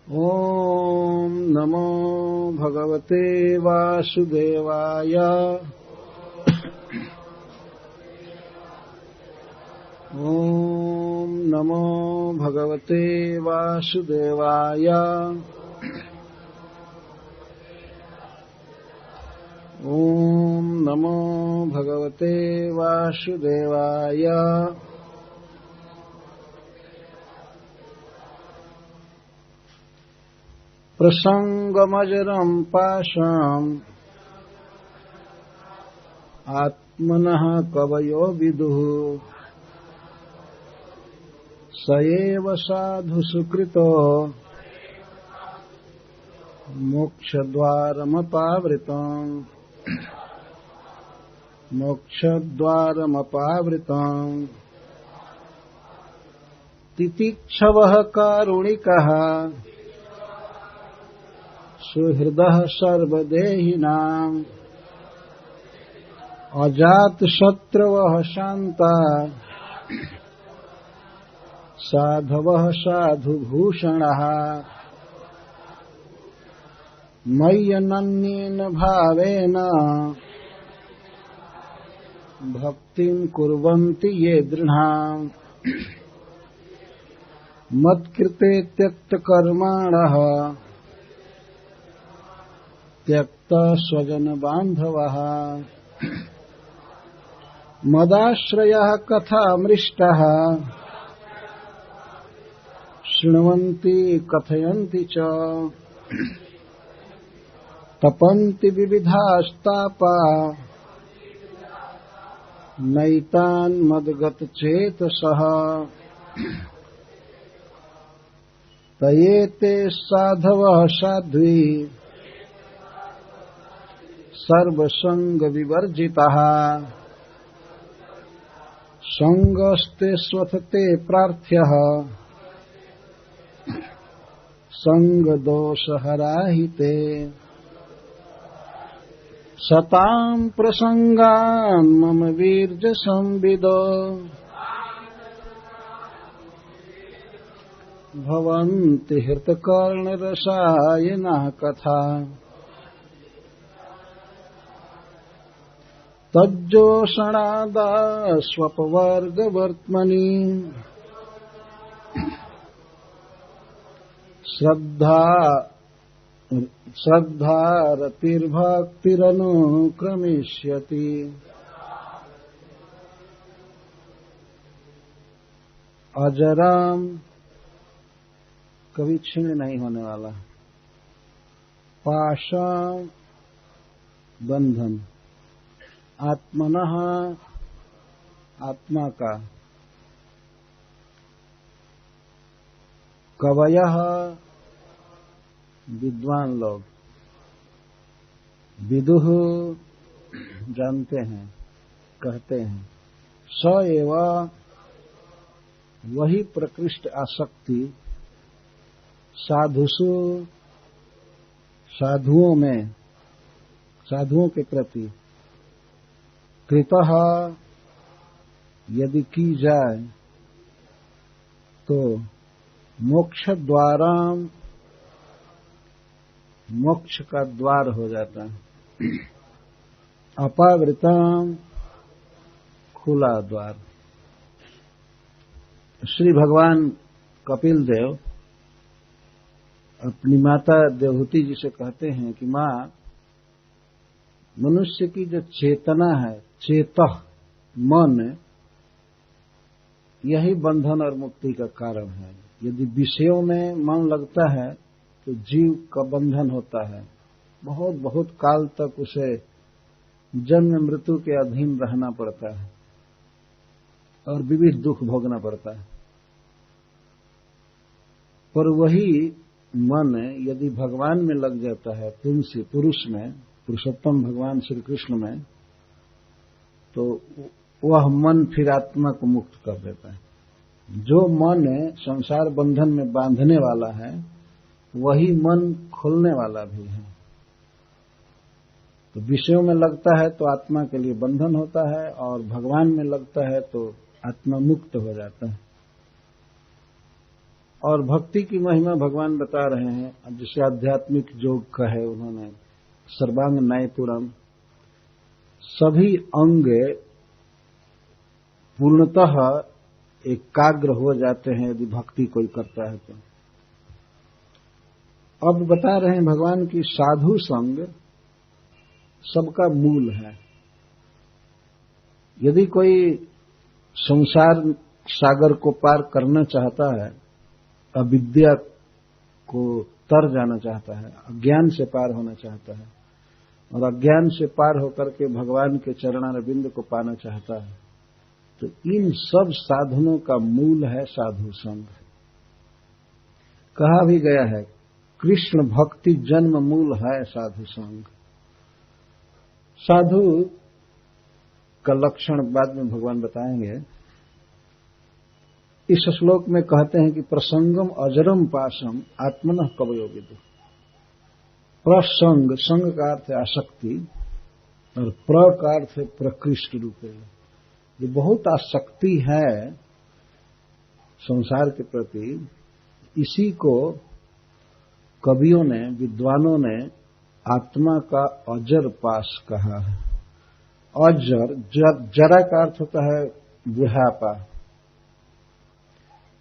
ॐ नमो भगवते वासुदेवाय। ॐ नमो भगवते वासुदेवाय। ॐ नमो भगवते वासुदेवाय। प्रसंगमजरं पाशम् आत्मनः कवयो विदुः स एव साधु सुकृतो मोक्षद्वारमपावृतम् तितिक्षवः कारुणिकः सुहृदः सर्वदेहिनाम् अजातशत्रवः शान्ता साधवः साधुभूषणः मय्यनन्येन भावेन भक्तिं कुर्वन्ति ये दृढाम् मत्कृते त्यक्तकर्माणः त्यक्ता स्वजनबान्धवः मदाश्रयः कथामृष्टः शृण्वन्ति कथयन्ति च तपन्ति विविधास्तापा नैतान् मद्गतचेतसः तयेते साधवः साध्वी सर्वसंग विवर्जितः संगस्ते स्वथते प्रार्थ्यः संगदोषहराहिते सतां प्रसंगान् मम वीर्य संविदो भवन्ति हृतकर्णरसायनः कथा तज्जोषणादास्वपवर्गवर्त्मनि श्रद्धारतिर्भक्तिरनुक्रमिष्यति। अजराम कभी क्षीण नहीं होने वाला। पाशा बंधन आत्मनः आत्मा का कवयः विद्वान लोग विदुः जानते हैं कहते हैं स एव वही प्रकृष्ट आसक्ति साधुषु साधुओं के प्रति कृतः यदि की जाए तो मोक्ष द्वाराम मोक्ष का द्वार हो जाता है। अपावृताम खुला द्वार। श्री भगवान कपिल देव अपनी माता देवहूति जी से कहते हैं कि माँ, मनुष्य की जो चेतना है, चेतः मन, यही बंधन और मुक्ति का कारण है। यदि विषयों में मन लगता है तो जीव का बंधन होता है। बहुत बहुत काल तक उसे जन्म मृत्यु के अधीन रहना पड़ता है और विविध दुख भोगना पड़ता है। पर वही मन यदि भगवान में लग जाता है, तुलसी पुरुष में, पुरुषोत्तम भगवान श्री कृष्ण में, तो वह मन फिर आत्मा को मुक्त कर देता है। जो मन संसार बंधन में बांधने वाला है वही मन खोलने वाला भी है। तो विषयों में लगता है तो आत्मा के लिए बंधन होता है और भगवान में लगता है तो आत्मा मुक्त हो जाता है। और भक्ति की महिमा भगवान बता रहे हैं, जिसे आध्यात्मिक योग कहे उन्होंने, सर्वांग नैपुरम, सभी अंग पूर्णतः एकाग्र हो जाते हैं यदि भक्ति कोई करता है तो। अब बता रहे हैं भगवान की साधु संग सबका मूल है। यदि कोई संसार सागर को पार करना चाहता है, अविद्या को तर जाना चाहता है, अज्ञान से पार होना चाहता है और अज्ञान से पार होकर के भगवान के चरणारविंद को पाना चाहता है, तो इन सब साधनों का मूल है साधु संग। कहा भी गया है, कृष्ण भक्ति जन्म मूल है साधु संग। साधु का लक्षण बाद में भगवान बताएंगे। इस श्लोक में कहते हैं कि प्रसंगम अजरम पाशम आत्मनः कवयो विदु। प्रसंग, संग का अर्थ है आसक्ति और प्र का अर्थ है प्रकृष्ट रूपे। ये बहुत आसक्ति है संसार के प्रति, इसी को कवियों ने, विद्वानों ने आत्मा का अजर पाश कहा है। अजर, जरा का अर्थ होता है बुढ़ापा।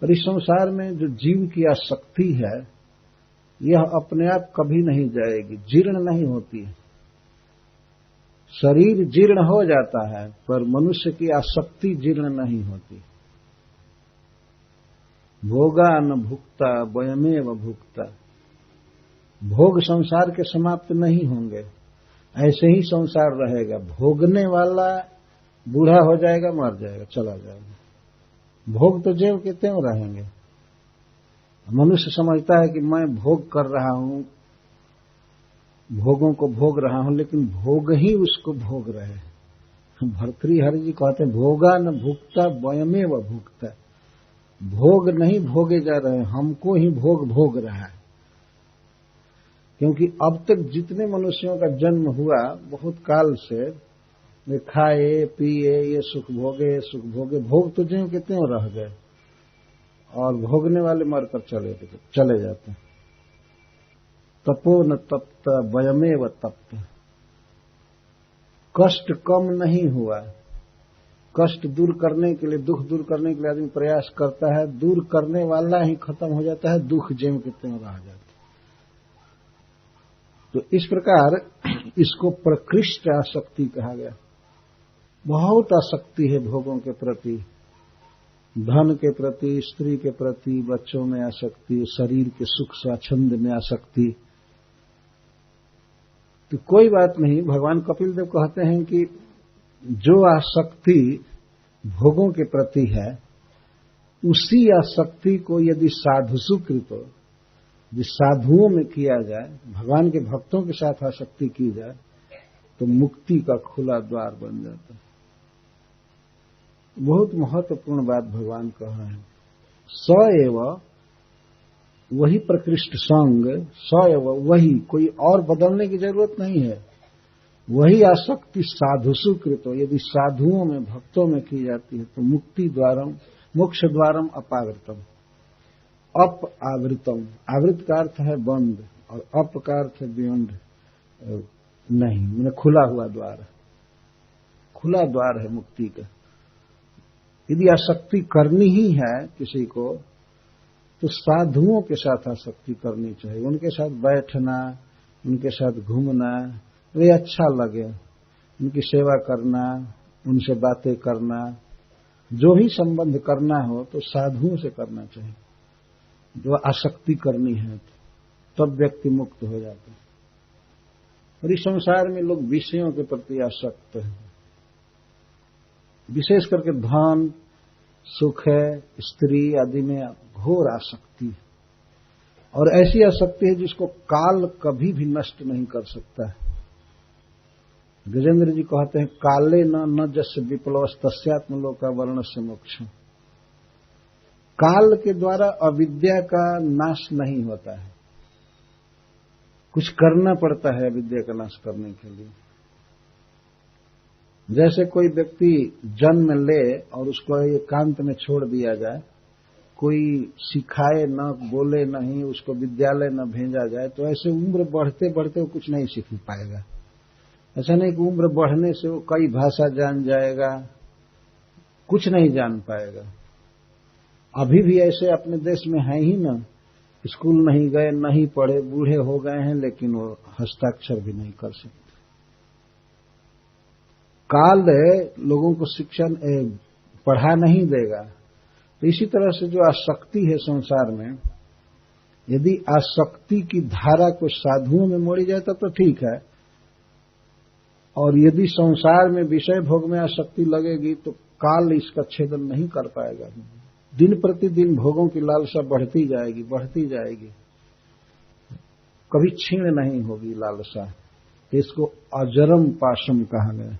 और इस संसार में जो जीव की आसक्ति है, यह अपने आप कभी नहीं जाएगी, जीर्ण नहीं होती है। शरीर जीर्ण हो जाता है पर मनुष्य की आसक्ति जीर्ण नहीं होती। भोगा न भुक्ता वयमेव भुक्ता। भोग संसार के समाप्त नहीं होंगे, ऐसे ही संसार रहेगा। भोगने वाला बूढ़ा हो जाएगा, मर जाएगा, चला जाएगा। भोग तो ज्यों के त्यों रहेंगे। मनुष्य समझता है कि मैं भोग कर रहा हूं, भोगों को भोग रहा हूं, लेकिन भोग ही उसको भोग रहे हैं। भर्तृहरि जी कहते हैं, भोगा न भुक्ता वयमेव भुक्ता। भोग नहीं भोगे जा रहे, हमको ही भोग भोग रहा है। क्योंकि अब तक जितने मनुष्यों का जन्म हुआ, बहुत काल से वे खाए पिए, ये सुख भोगे, भोग तो ज्यों के त्यों रह गए और भोगने वाले मरकर चले जाते हैं। तपो न तप्त वयमेव तप्त। कष्ट कम नहीं हुआ। कष्ट दूर करने के लिए, दुख दूर करने के लिए आदमी प्रयास करता है, दूर करने वाला ही खत्म हो जाता है, दुख ज्यों के त्यों रह जाता है। तो इस प्रकार इसको प्रकृष्ट आसक्ति कहा गया। बहुत आसक्ति है भोगों के प्रति, धन के प्रति, स्त्री के प्रति, बच्चों में आसक्ति, शरीर के सुख स्वाच्छंद में आसक्ति। तो कोई बात नहीं, भगवान कपिल देव कहते हैं कि जो आसक्ति भोगों के प्रति है, उसी आसक्ति को यदि साधुसुकृत, जिस साधुओं में किया जाए, भगवान के भक्तों के साथ आसक्ति की जाए, तो मुक्ति का खुला द्वार बन जाता है। बहुत महत्वपूर्ण बात भगवान कह रहे हैं। स एव, वही प्रकृष्ट संग, स एव वही, कोई और बदलने की जरूरत नहीं है। वही आसक्ति साधुसुकृत, यदि साधुओं में, भक्तों में की जाती है, तो मुक्ति द्वारम, मोक्ष द्वारम अपावृतम। अप आवृतम, आवृत का अर्थ है बंद और अप का अर्थ है बियॉन्ड, नहीं, मैंने खुला हुआ द्वार, खुला द्वार है मुक्ति का। यदि आसक्ति करनी ही है किसी को, तो साधुओं के साथ आसक्ति करनी चाहिए। उनके साथ बैठना, उनके साथ घूमना, वे अच्छा लगे, उनकी सेवा करना, उनसे बातें करना, जो भी संबंध करना हो तो साधुओं से करना चाहिए। जो आसक्ति करनी है तब व्यक्ति मुक्त हो जाता है। और इस संसार में लोग विषयों के प्रति आसक्त हैं, विशेष करके धन, सुख, स्त्री आदि में घोर आसक्ति है। और ऐसी आसक्ति है जिसको काल कभी भी नष्ट नहीं कर सकता है। गजेंद्र जी कहते हैं, काले न जस्य विप्लवस्तस्यात्म लोका वर्णस्य मोक्षम। काल के द्वारा अविद्या का नाश नहीं होता है, कुछ करना पड़ता है अविद्या का नाश करने के लिए। जैसे कोई व्यक्ति जन्म ले और उसको एकांत में छोड़ दिया जाए, कोई सिखाए न बोले नहीं, उसको विद्यालय न भेजा जाए, तो ऐसे उम्र बढ़ते बढ़ते वो कुछ नहीं सीख पाएगा। ऐसा नहीं कि उम्र बढ़ने से वो कई भाषा जान जाएगा, कुछ नहीं जान पाएगा। अभी भी ऐसे अपने देश में है ही ना, स्कूल नहीं गए, नहीं पढ़े, बूढ़े हो गए हैं, लेकिन वो हस्ताक्षर भी नहीं कर सकते। काल लोगों को शिक्षण पढ़ा नहीं देगा। तो इसी तरह से जो आसक्ति है संसार में, यदि आसक्ति की धारा को साधुओं में मोड़ी जाए तो ठीक है, और यदि संसार में विषय भोग में आसक्ति लगेगी तो काल इसका छेदन नहीं कर पाएगा। दिन प्रतिदिन भोगों की लालसा बढ़ती जाएगी, बढ़ती जाएगी, कभी क्षीण नहीं होगी लालसा। इसको अजरम पाशम कहा गया।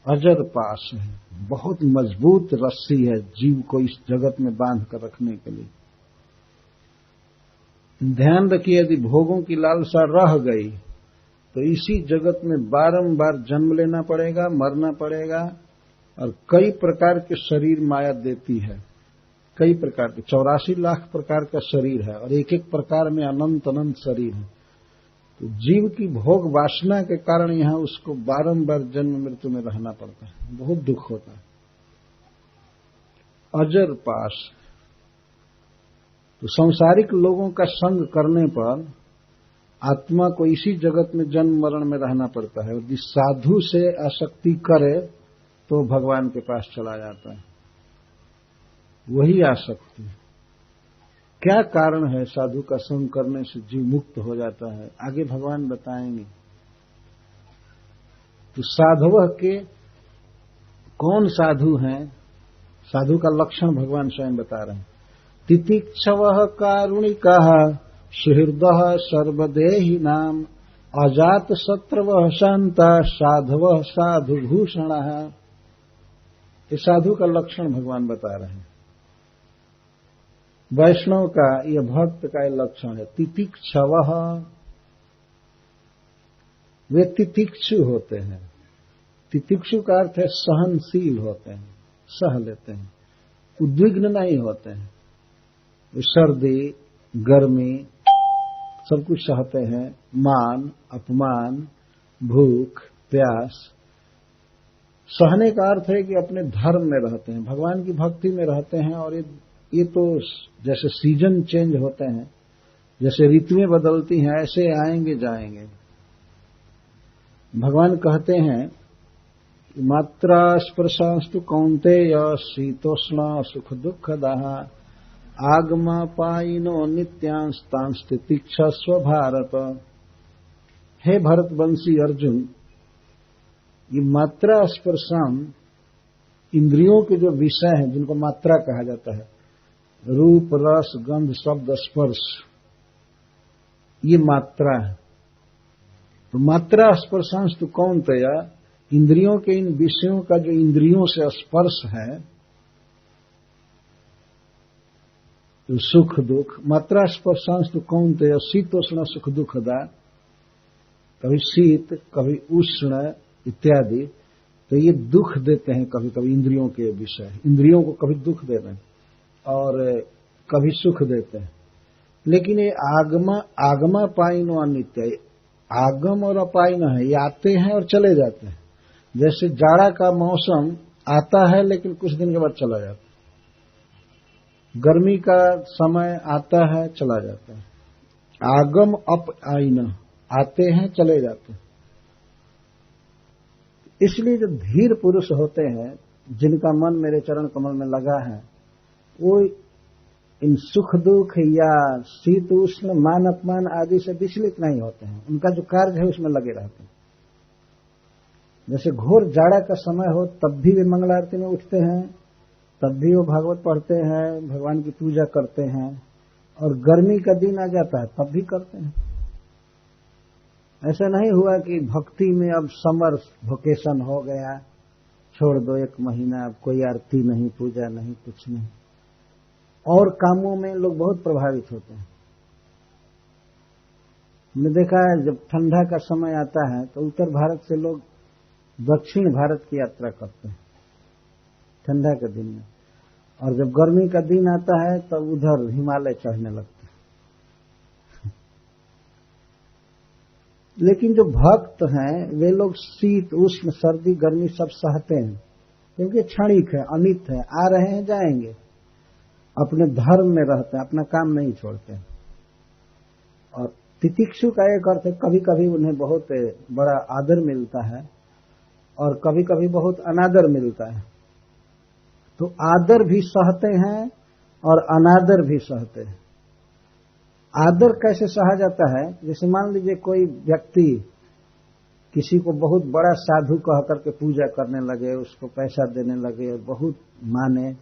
अजर पाश है, बहुत मजबूत रस्सी है जीव को इस जगत में बांध कर रखने के लिए। ध्यान रखिए, यदि भोगों की लालसा रह गई तो इसी जगत में बारंबार जन्म लेना पड़ेगा, मरना पड़ेगा, और कई प्रकार के शरीर माया देती है। कई प्रकार के 84 लाख प्रकार का शरीर है, और एक एक प्रकार में अनंत अनंत शरीर है। तो जीव की भोग वासना के कारण यहां उसको बारंबार जन्म मृत्यु में रहना पड़ता है, बहुत दुख होता है। अजर पाश। तो सांसारिक लोगों का संग करने पर आत्मा को इसी जगत में जन्म मरण में रहना पड़ता है। यदि साधु से आसक्ति करे तो भगवान के पास चला जाता है। वही आसक्ति। क्या कारण है साधु का संग करने से जीव मुक्त हो जाता है, आगे भगवान बताएंगे। तो साधु के कौन साधु हैं, साधु का लक्षण भगवान स्वयं बता रहे हैं। तितिक्षवः कारुणिकाः सुहृदः सर्वदेहिनां अजात शत्रवः शान्ताः साधवः साधुभूषणाः। ये साधु का लक्षण भगवान बता रहे हैं। वैष्णव का, यह भक्त का यह लक्षण है। तितिक्षवः, वे तितिक्षु होते हैं। तितिक्षु का अर्थ है सहनशील होते हैं, सह लेते हैं, उद्विग्न नहीं होते हैं। सर्दी गर्मी सब कुछ सहते हैं, मान अपमान भूख प्यास। सहने का अर्थ है कि अपने धर्म में रहते हैं, भगवान की भक्ति में रहते हैं। और ये तो जैसे सीजन चेंज होते हैं, जैसे ऋतुएं बदलती हैं, ऐसे आएंगे जाएंगे। भगवान कहते हैं मात्रा स्पर्शास्तु कौन्तेय शीतोष्ण सुख दुःखदाः आगमा पायिनो नित्यांस्तांस तितिक्षस्व भारत। हे भरतवंशी अर्जुन, ये मात्रा स्पर्शाम, इंद्रियों के जो विषय हैं जिनको मात्रा कहा जाता है, रूप रस गंध शब्द स्पर्श, ये मात्रा है। तो मात्रा स्पर्शांश तो कौन्तेय, इंद्रियों के इन विषयों का जो इंद्रियों से स्पर्श है, तो सुख दुख। मात्रा स्पर्शांश तो कौन्तेय शीतोष्ण सुख दुखदा, कभी शीत कभी उष्ण इत्यादि। तो ये दुख देते हैं कभी कभी इंद्रियों के विषय, इंद्रियों को कभी दुख देते हैं और कभी सुख देते हैं। लेकिन ये आगमा पायिनो अनित्य, आगम और अपायन है, ये आते हैं और चले जाते हैं। जैसे जाड़ा का मौसम आता है लेकिन कुछ दिन के बाद चला जाता है, गर्मी का समय आता है चला जाता है। आगम अपायन, आते हैं चले जाते हैं। इसलिए जो धीर पुरुष होते हैं, जिनका मन मेरे चरण कमल में लगा है, वो इन सुख दुख या शीत उष्ण मान अपमान आदि से विचलित नहीं होते हैं। उनका जो कार्य है उसमें लगे रहते हैं। जैसे घोर जाड़ा का समय हो तब भी वे मंगल आरती में उठते हैं, तब भी वो भागवत पढ़ते हैं, भगवान की पूजा करते हैं, और गर्मी का दिन आ जाता है तब भी करते हैं। ऐसा नहीं हुआ कि भक्ति में अब समर वेकेशन हो गया, छोड़ दो 1 महीना, अब कोई आरती नहीं, पूजा नहीं, कुछ नहीं। और कामों में लोग बहुत प्रभावित होते हैं। हमने देखा है जब ठंडा का समय आता है तो उत्तर भारत से लोग दक्षिण भारत की यात्रा करते हैं ठंडा के दिन में, और जब गर्मी का दिन आता है तब उधर हिमालय चढ़ने लगते हैं। लेकिन जो भक्त हैं वे लोग शीत उष्ण सर्दी गर्मी सब सहते हैं, क्योंकि क्षणिक है, अनित है, आ रहे हैं जाएंगे, अपने धर्म में रहते हैं, अपना काम नहीं छोड़ते हैं। और तितिक्षु का एक अर्थ है कभी कभी उन्हें बहुत बड़ा आदर मिलता है और कभी कभी बहुत अनादर मिलता है। तो आदर भी सहते हैं और अनादर भी सहते हैं। आदर कैसे सहा जाता है? जैसे मान लीजिए कोई व्यक्ति किसी को बहुत बड़ा साधु कह करके पूजा करने लगे, उसको पैसा देने लगे और बहुत माने,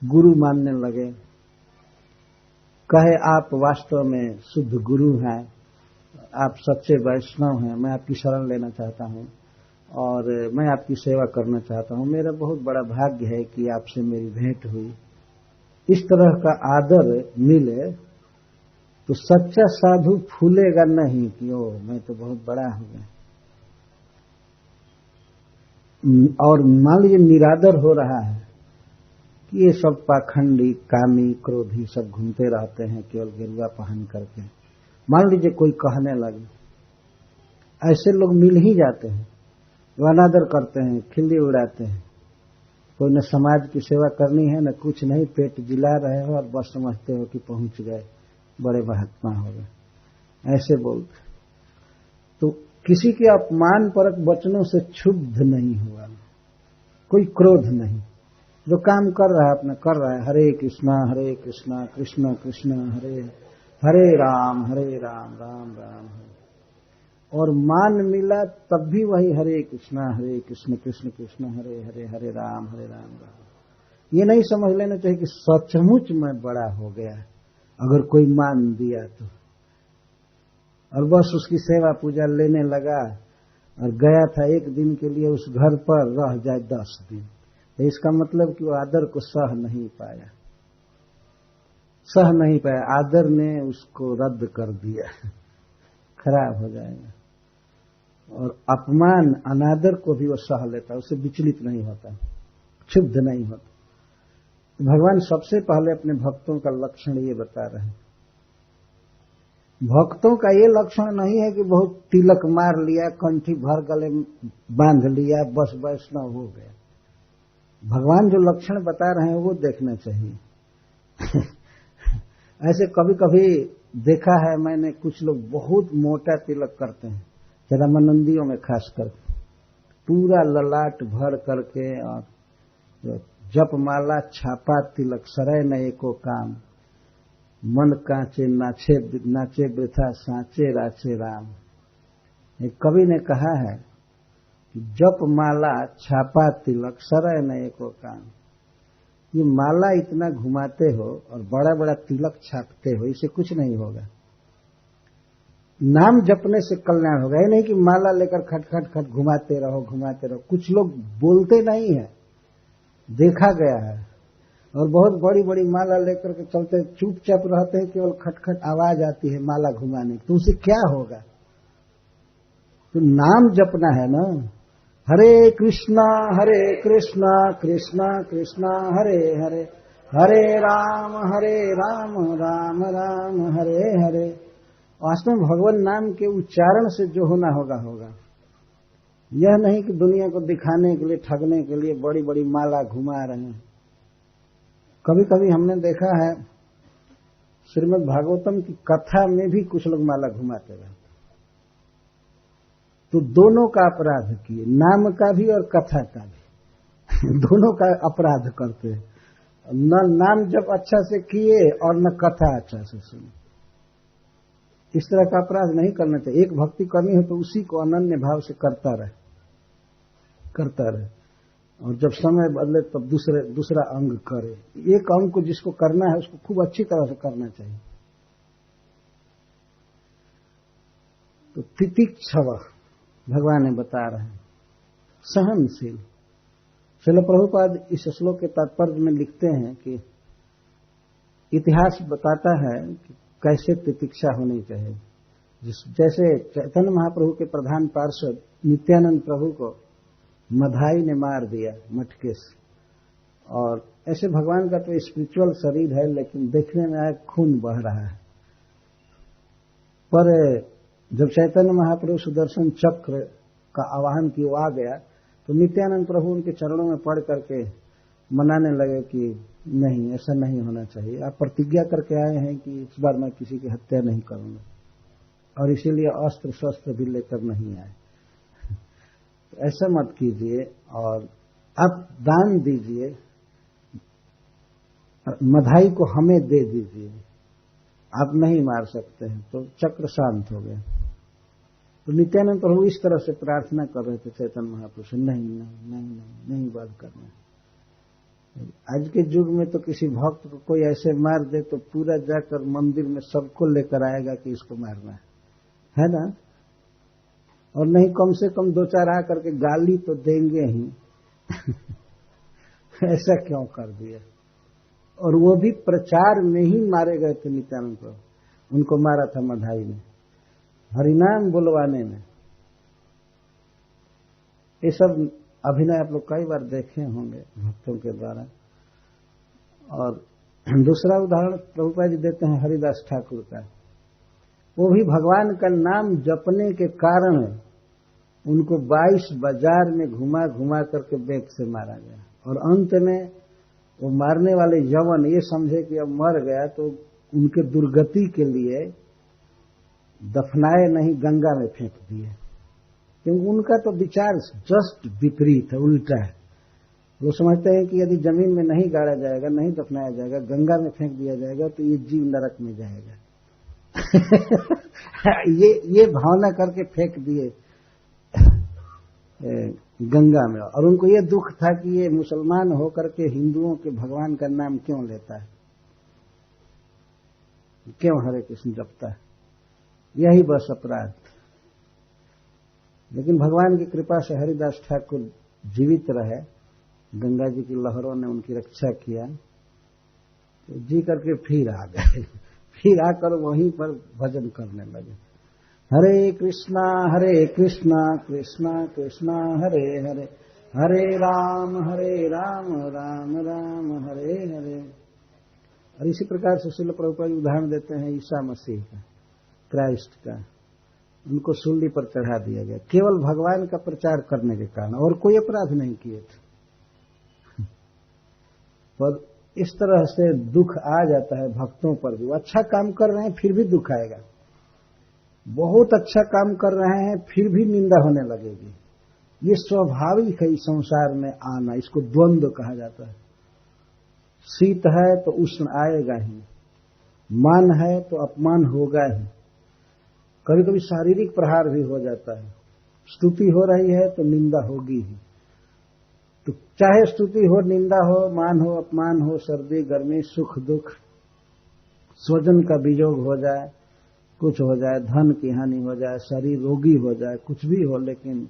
गुरु मानने लगे, कहे आप वास्तव में शुद्ध गुरु हैं, आप सच्चे वैष्णव हैं, मैं आपकी शरण लेना चाहता हूं और मैं आपकी सेवा करना चाहता हूं, मेरा बहुत बड़ा भाग्य है कि आपसे मेरी भेंट हुई, इस तरह का आदर मिले तो सच्चा साधु फूलेगा नहीं कि ओ मैं तो बहुत बड़ा हो गया। और मान लीजिए निरादर हो रहा है कि ये सब पाखंडी, कामी, क्रोधी सब घूमते रहते हैं केवल गेरुआ पहन करके, मान लीजिए कोई कहने लगे, ऐसे लोग मिल ही जाते हैं, वो अनादर करते हैं, खिल्ली उड़ाते हैं, कोई न समाज की सेवा करनी है न कुछ नहीं, पेट जिला रहे हो और बस समझते हो कि पहुंच गए, बड़े महात्मा हो गए, ऐसे बोलते। तो किसी के अपमान परक वचनों से क्षुब्ध नहीं हुआ, कोई क्रोध नहीं, जो काम कर रहा है अपना कर रहा है, हरे कृष्णा कृष्ण कृष्ण हरे हरे, राम राम राम हरे। और मान मिला तब भी वही हरे कृष्ण कृष्ण कृष्ण हरे हरे, हरे राम राम। ये नहीं समझ लेना चाहिए कि सचमुच मैं बड़ा हो गया अगर कोई मान दिया तो, और बस उसकी सेवा पूजा लेने लगा और गया था एक दिन के लिए उस घर पर, रह जाए 10 दिन, तो इसका मतलब कि वो आदर को सह नहीं पाया, आदर ने उसको रद्द कर दिया, खराब हो जाएगा। और अपमान अनादर को भी वो सह लेता, उससे विचलित नहीं होता, क्षुब्ध नहीं होता। भगवान सबसे पहले अपने भक्तों का लक्षण ये बता रहे हैं। भक्तों का ये लक्षण नहीं है कि बहुत तिलक मार लिया, कंठी भर गले बांध लिया, बस वैष्णव हो गया। भगवान जो लक्षण बता रहे हैं वो देखना चाहिए। ऐसे कभी कभी देखा है मैंने, कुछ लोग बहुत मोटा तिलक करते हैं, रामानंदियों में खासकर, पूरा ललाट भर करके, और जप माला छापा तिलक, सरय न एको काम, मन कांचे नाचे वृथा, सांचे राचे राम। एक कवि ने कहा है कि जप माला छापा तिलक, सरय न एको काम। ये माला इतना घुमाते हो और बड़ा बड़ा तिलक छापते हो, इससे कुछ नहीं होगा। नाम जपने से कल्याण होगा। ये नहीं कि माला लेकर खट खट खट घुमाते रहो। कुछ लोग बोलते नहीं है, देखा गया है, और बहुत बड़ी बड़ी माला लेकर के चलते, चुपचाप रहते हैं, केवल खटखट आवाज आती है माला घुमाने की, तो उसे क्या होगा? तो नाम जपना है ना, हरे कृष्णा कृष्णा कृष्णा हरे हरे, हरे राम राम राम हरे हरे। वास्तव में भगवान नाम के उच्चारण से जो होना होगा होगा, यह नहीं कि दुनिया को दिखाने के लिए, ठगने के लिए बड़ी बड़ी माला घुमा रहे हैं। कभी कभी हमने देखा है श्रीमद् भागवतम की कथा में भी कुछ लोग माला घुमाते रहते, तो दोनों का अपराध किए, नाम का भी और कथा का भी। दोनों का अपराध करते हैं, न नाम जब अच्छा से किए और न कथा अच्छा से सुनी। इस तरह का अपराध नहीं करना चाहिए। एक भक्ति करनी है तो उसी को अनन्य भाव से करता रहे, और जब समय बदले तब दूसरा अंग करे। एक अंग को जिसको करना है उसको खूब अच्छी तरह से करना चाहिए। तो तितिक्षव भगवान ने बता रहे हैं, सहनशील। श्रील प्रभुपाद इस श्लोक के तात्पर्य में लिखते हैं कि इतिहास बताता है कि कैसे तितिक्षा होनी चाहिए। जैसे चैतन्य महाप्रभु के प्रधान पार्षद नित्यानंद प्रभु को मधाई ने मार दिया मटके से, और ऐसे भगवान का तो स्पिरिचुअल शरीर है, लेकिन देखने में आए खून बह रहा है। पर जब चैतन्य महाप्रभु सुदर्शन चक्र का आवाहन की वो आ गया, तो नित्यानंद प्रभु उनके चरणों में पड़ करके मनाने लगे कि नहीं, ऐसा नहीं होना चाहिए। आप प्रतिज्ञा करके आए हैं कि इस बार मैं किसी की हत्या नहीं करूंगा, और इसीलिए अस्त्र शस्त्र भी लेकर नहीं आए। तो ऐसा मत कीजिए, और आप दान दीजिए, मधाई को हमें दे दीजिए, आप नहीं मार सकते हैं। तो चक्र शांत हो गया। तो नित्यानंद प्रभु इस तरह से प्रार्थना कर रहे थे चैतन्य महाप्रभु से, नहीं नहीं नहीं नहीं, नहीं वध करना। आज के युग में तो किसी भक्त को कोई ऐसे मार दे तो पूरा जाकर मंदिर में सबको लेकर आएगा कि इसको मारना है ना। और नहीं, कम से कम दो चार आ करके गाली तो देंगे ही। ऐसा क्यों कर दिया? और वो भी प्रचार में ही मारे गए थे नित्यानंद प्रभु। उनको मारा था मधाई में, हरिनाम बुलवाने में। ये सब अभिनय आप लोग कई बार देखे होंगे भक्तों के द्वारा। और दूसरा उदाहरण प्रभुपाद जी देते हैं हरिदास ठाकुर का। वो भी भगवान का नाम जपने के कारण उनको 22 बाजार में घुमा घुमा करके बेत से मारा गया, और अंत में वो मारने वाले यवन ये समझे कि अब मर गया, तो उनके दुर्गति के लिए दफनाए नहीं, गंगा में फेंक दिए। क्योंकि उनका तो विचार जस्ट विपरीत है, उल्टा है। वो समझते हैं कि यदि जमीन में नहीं गाड़ा जाएगा, नहीं दफनाया जाएगा, गंगा में फेंक दिया जाएगा, तो ये जीव नरक में जाएगा। ये भावना करके फेंक दिए गंगा में। और उनको ये दुख था कि ये मुसलमान होकर के हिंदुओं के भगवान का नाम क्यों लेता है, क्यों हरे कृष्ण जपता है। यही बस अपराध। लेकिन भगवान की कृपा से हरिदास ठाकुर जीवित रहे, गंगा जी की लहरों ने उनकी रक्षा किया, तो जी करके फिर आ गए। फिर आकर वहीं पर भजन करने लगे, हरे कृष्णा कृष्णा कृष्णा हरे हरे, हरे राम राम राम हरे हरे। और इसी प्रकार से श्रील प्रभुपाद उदाहरण देते हैं ईसा मसीह का, क्राइस्ट का। उनको सूली पर चढ़ा दिया गया केवल भगवान का प्रचार करने के कारण, और कोई अपराध नहीं किए थे। पर इस तरह से दुख आ जाता है भक्तों पर भी। वो अच्छा काम कर रहे हैं फिर भी दुख आएगा, बहुत अच्छा काम कर रहे हैं फिर भी निंदा होने लगेगी। ये स्वाभाविक है इस संसार में आना, इसको द्वंद्व कहा जाता है। शीत है तो उष्ण आएगा ही, मान है तो अपमान होगा ही, कभी कभी शारीरिक प्रहार भी हो जाता है। स्तुति हो रही है तो निंदा होगी ही। तो चाहे स्तुति हो, निंदा हो, मान हो, अपमान हो, सर्दी गर्मी, सुख दुख, स्वजन का वियोग हो जाए, कुछ हो जाए, धन की हानि हो जाए, शरीर रोगी हो जाए, कुछ भी हो, लेकिन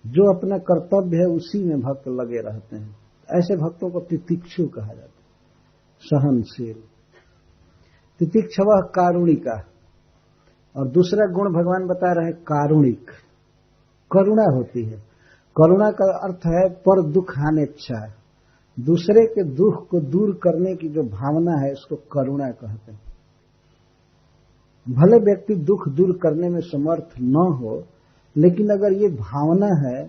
जो अपना कर्तव्य है उसी में भक्त लगे रहते हैं। ऐसे भक्तों को तितिक्षु कहा जाता है, सहनशील। तितिक्षव कारुणिका। और दूसरा गुण भगवान बता रहे कारुणिक, करुणा होती है। करुणा का अर्थ है पर दुख हानेच्छा, दूसरे के दुख को दूर करने की जो भावना है उसको करुणा कहते हैं। भले व्यक्ति दुख दूर करने में समर्थ न हो, लेकिन अगर ये भावना है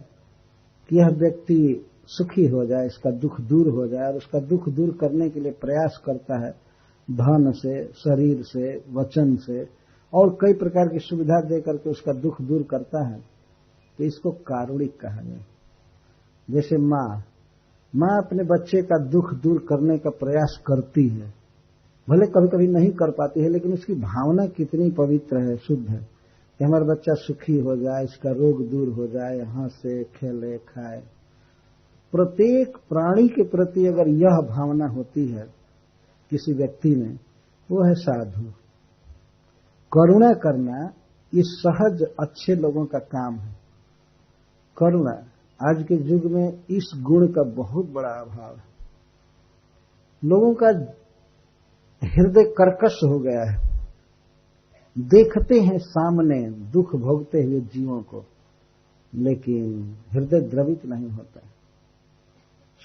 कि यह व्यक्ति सुखी हो जाए, इसका दुख दूर हो जाए, और उसका दुख दूर करने के लिए प्रयास करता है, धन से, शरीर से, वचन से और कई प्रकार की सुविधा दे करके उसका दुख दूर करता है, तो इसको कारुणिक कहा गया। जैसे माँ अपने बच्चे का दुख दूर करने का प्रयास करती है, भले कभी कभी नहीं कर पाती है, लेकिन उसकी भावना कितनी पवित्र है, शुद्ध है कि हमारा बच्चा सुखी हो जाए, इसका रोग दूर हो जाए, हंसे, खेले, खाए। प्रत्येक प्राणी के प्रति अगर यह भावना होती है किसी व्यक्ति में, वो है साधु। करुणा करना ये सहज अच्छे लोगों का काम है। करुणा आज के युग में इस गुण का बहुत बड़ा अभाव है। लोगों का हृदय कर्कश हो गया है, देखते हैं सामने दुख भोगते हुए जीवों को, लेकिन हृदय द्रवित नहीं होता है।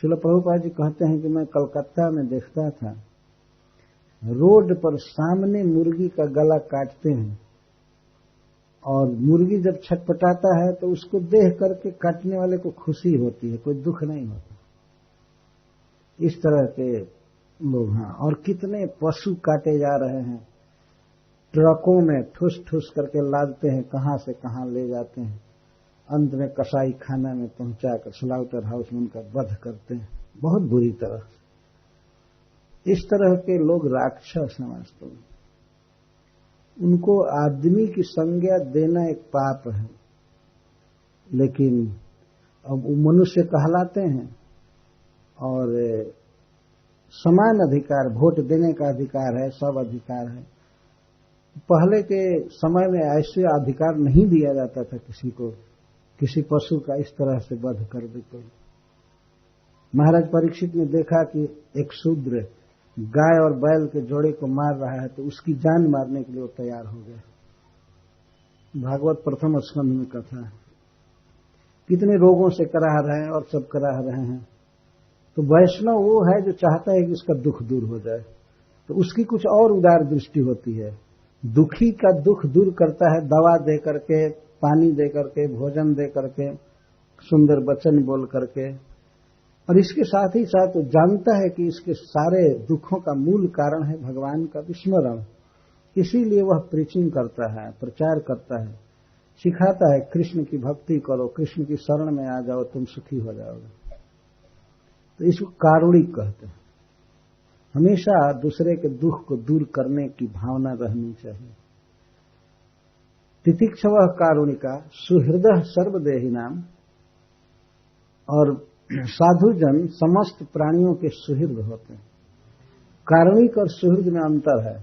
श्रील प्रभुपाद जी कहते हैं कि मैं कलकत्ता में देखता था, रोड पर सामने मुर्गी का गला काटते हैं और मुर्गी जब छटपटाता है तो उसको देख करके काटने वाले को खुशी होती है, कोई दुख नहीं होता। इस तरह के लोग हैं। और कितने पशु काटे जा रहे हैं, ट्रकों में ठुस ठुस करके लादते हैं, कहां से कहां ले जाते हैं, अंत में कसाई खाना में पहुंचाकर स्लाउटर हाउस में उनका वध करते हैं बहुत बुरी तरह। इस तरह के लोग राक्षस हैं वास्तव में। उनको आदमी की संज्ञा देना एक पाप है, लेकिन अब वो मनुष्य कहलाते हैं और समान अधिकार, वोट देने का अधिकार है, सब अधिकार है। पहले के समय में ऐसे अधिकार नहीं दिया जाता था किसी को, किसी पशु का इस तरह से वध कर दे कोई। महाराज परीक्षित ने देखा कि एक शूद्र गाय और बैल के जोड़े को मार रहा है तो उसकी जान मारने के लिए वो तैयार हो गया। भागवत प्रथम स्कंध में कथा है। कितने रोगों से कराह रहे हैं और सब कराह रहे हैं। तो वैष्णव वो है जो चाहता है कि उसका दुख दूर हो जाए, तो उसकी कुछ और उदार दृष्टि होती है। दुखी का दुख दूर करता है दवा दे करके, पानी दे करके, भोजन दे करके, सुंदर वचन बोल करके। और इसके साथ ही साथ वो जानता है कि इसके सारे दुखों का मूल कारण है भगवान का विस्मरण। इसीलिए वह प्रीचिंग करता है, प्रचार करता है, सिखाता है कृष्ण की भक्ति करो, कृष्ण की शरण में आ जाओ, तुम सुखी हो जाओगे। तो इसको कारुणिक कहते हैं। हमेशा दूसरे के दुख को दूर करने की भावना रहनी चाहिए। तितिक्षवः कारुणिका सुहृदः सर्वदेहिनाम। और साधुजन समस्त प्राणियों के सुहृद होते हैं। कारुणिक और सुहृद में अंतर है।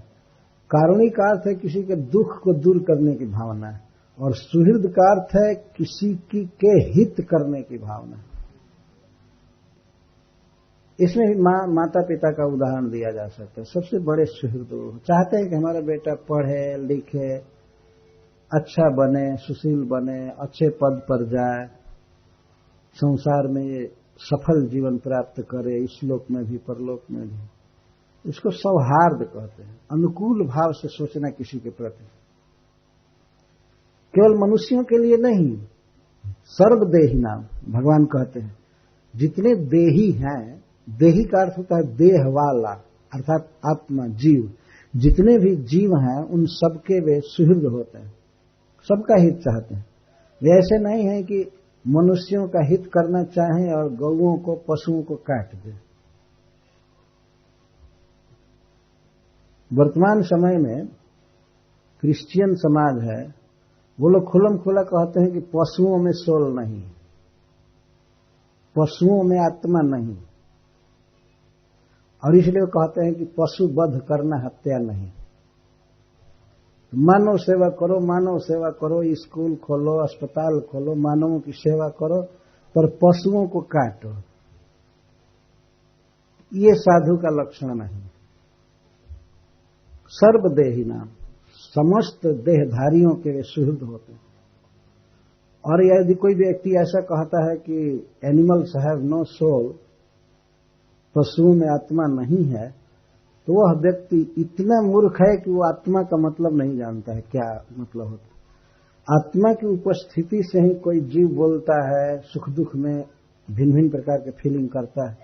कारुणिक का अर्थ है किसी के दुख को दूर करने की भावना है, और सुहृद का अर्थ है किसी के हित करने की भावना। इसमें भी माता पिता का उदाहरण दिया जा सकता है। सबसे बड़े सुहृद चाहते हैं कि हमारा बेटा पढ़े लिखे, अच्छा बने, सुशील बने, अच्छे पद पर जाए, संसार में सफल जीवन प्राप्त करे, इस लोक में भी परलोक में भी। इसको सौहार्द कहते हैं, अनुकूल भाव से सोचना किसी के प्रति। केवल मनुष्यों के लिए नहीं, सर्वदेही नाम भगवान कहते हैं। जितने देही हैं, देही का अर्थ होता है देह वाला, अर्थात आत्मा, जीव। जितने भी जीव हैं उन सबके वे सुहृद होते हैं, सबका हित चाहते हैं। वे ऐसे नहीं है कि मनुष्यों का हित करना चाहें और गौओं को, पशुओं को काट दें। वर्तमान समय में क्रिश्चियन समाज है, वो लोग खुल्लम खुला कहते हैं कि पशुओं में सोल नहीं, पशुओं में आत्मा नहीं, और इसलिए वो कहते हैं कि पशु वध करना हत्या नहीं। मानव सेवा करो, मानव सेवा करो, स्कूल खोलो, अस्पताल खोलो, मानवों की सेवा करो, पर पशुओं को काटो, ये साधु का लक्षण नहीं। सर्वदेही नाम, समस्त देहधारियों के वे सुहृद होते हैं। और यदि कोई व्यक्ति ऐसा कहता है कि एनिमल्स हैव नो सोल, पशुओं में आत्मा नहीं है, तो वह व्यक्ति इतना मूर्ख है कि वो आत्मा का मतलब नहीं जानता है क्या मतलब होता है। आत्मा की उपस्थिति से ही कोई जीव बोलता है, सुख दुख में भिन्न भिन्न प्रकार के फीलिंग करता है,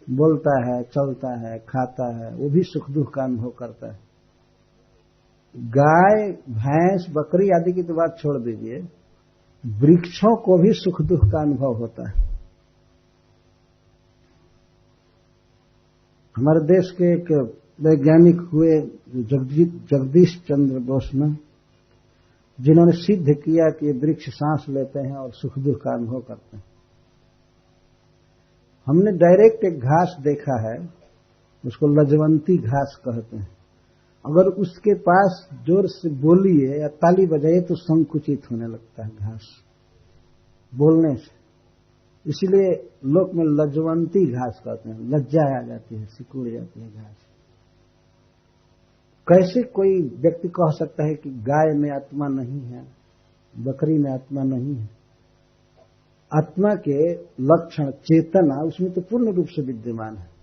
बोलता है, चलता है, खाता है, वो भी सुख दुख का अनुभव करता है। गाय, भैंस, बकरी आदि की तो बात छोड़ दीजिए, वृक्षों को भी सुख दुख का अनुभव होता है। हमारे देश के एक वैज्ञानिक हुए जगदीश चंद्र बोस में, जिन्होंने सिद्ध किया कि ये वृक्ष सांस लेते हैं और सुख दुख का अनुभव करते हैं। हमने डायरेक्ट एक घास देखा है, उसको लजवंती घास कहते हैं। अगर उसके पास जोर से बोलिए या ताली बजाइए तो संकुचित होने लगता है घास बोलने से। इसीलिए लोक में लजवंती घास कहते हैं, लज्जा आ जाती है, सिकुड़ जाती है घास। कैसे कोई व्यक्ति कह सकता है कि गाय में आत्मा नहीं है, बकरी में आत्मा नहीं है? आत्मा के लक्षण चेतना उसमें तो पूर्ण रूप से विद्यमान है।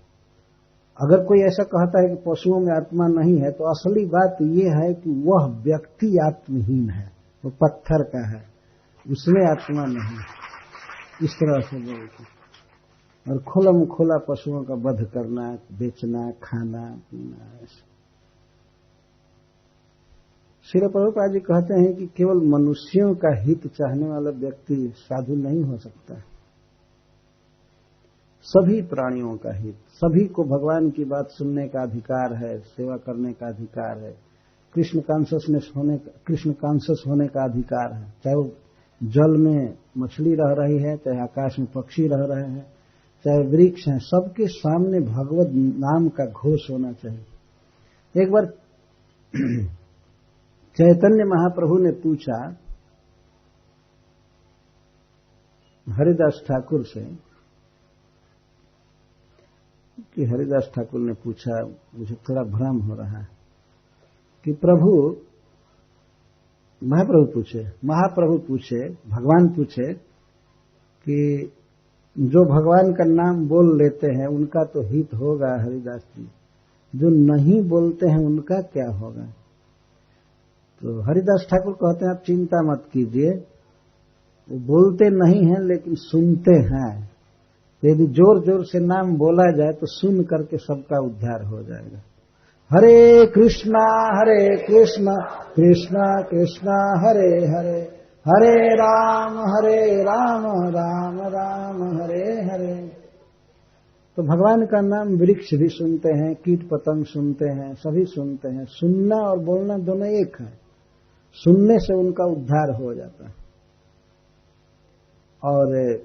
अगर कोई ऐसा कहता है कि पशुओं में आत्मा नहीं है, तो असली बात यह है कि वह व्यक्ति आत्महीन है, वो पत्थर का है, उसमें आत्मा नहीं। इस तरह से बोलते। और खुलम खुला पशुओं का वध करना, बेचना, खाना पीना, ऐसा। श्री प्रभुपाद जी कहते हैं कि केवल मनुष्यों का हित चाहने वाला व्यक्ति साधु नहीं हो सकता। सभी प्राणियों का हित, सभी को भगवान की बात सुनने का अधिकार है, सेवा करने का अधिकार है, कृष्ण कॉन्शियस होने का अधिकार है। चाहे वो जल में मछली रह रही है, चाहे आकाश में पक्षी रह रहे हैं, चाहे वृक्ष हैं, सबके सामने भगवत नाम का घोष होना चाहिए। एक बार चैतन्य महाप्रभु ने पूछा हरिदास ठाकुर से, कि हरिदास ठाकुर ने पूछा, मुझे थोड़ा भ्रम हो रहा है कि महाप्रभु पूछे, भगवान पूछे कि जो भगवान का नाम बोल लेते हैं उनका तो हित होगा हरिदास जी, जो नहीं बोलते हैं उनका क्या होगा? तो हरिदास ठाकुर कहते हैं आप चिंता मत कीजिए, वो बोलते नहीं हैं लेकिन सुनते हैं। यदि जोर जोर से नाम बोला जाए तो सुन करके सबका उद्धार हो जाएगा। हरे कृष्णा कृष्णा कृष्णा हरे हरे, हरे राम राम राम हरे हरे। तो भगवान का नाम वृक्ष भी सुनते हैं, कीट पतंग सुनते हैं, सभी सुनते हैं। सुनना और बोलना दोनों एक है। सुनने से उनका उद्धार हो जाता है। और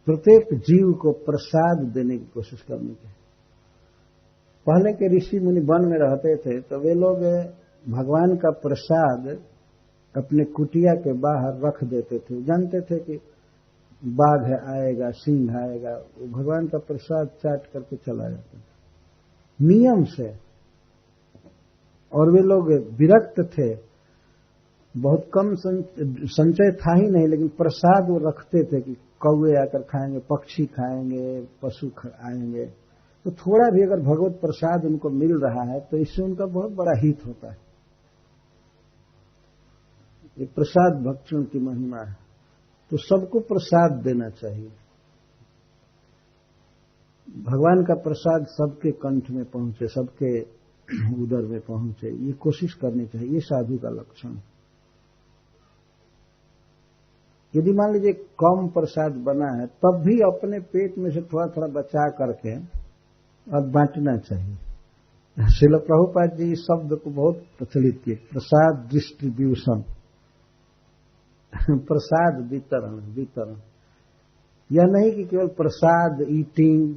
प्रत्येक जीव को प्रसाद देने की कोशिश करनी चाहिए। पहले के ऋषि मुनि वन में रहते थे तो वे लोग भगवान का प्रसाद अपने कुटिया के बाहर रख देते थे। जानते थे कि बाघ आएगा, सिंह आएगा, वो भगवान का प्रसाद चाट करके चला जाता था नियम से। और वे लोग विरक्त थे, बहुत कम संचय था ही नहीं, लेकिन प्रसाद वो रखते थे कि कौवे आकर खाएंगे, पक्षी खाएंगे, पशु आएंगे। तो थोड़ा भी अगर भगवत प्रसाद उनको मिल रहा है तो इससे उनका बहुत बड़ा हित होता है। ये प्रसाद भक्षण की महिमा है। तो सबको प्रसाद देना चाहिए। भगवान का प्रसाद सबके कंठ में पहुंचे, सबके उदर में पहुंचे, ये कोशिश करनी चाहिए। ये साधु का लक्षण। यदि मान लीजिए कम प्रसाद बना है तब भी अपने पेट में से थोड़ा थोड़ा बचा करके और बांटना चाहिए। श्रील प्रभुपाद जी इस शब्द को बहुत प्रचलित किए, प्रसाद डिस्ट्रीब्यूशन, प्रसाद वितरण। यह नहीं कि केवल प्रसाद ईटिंग।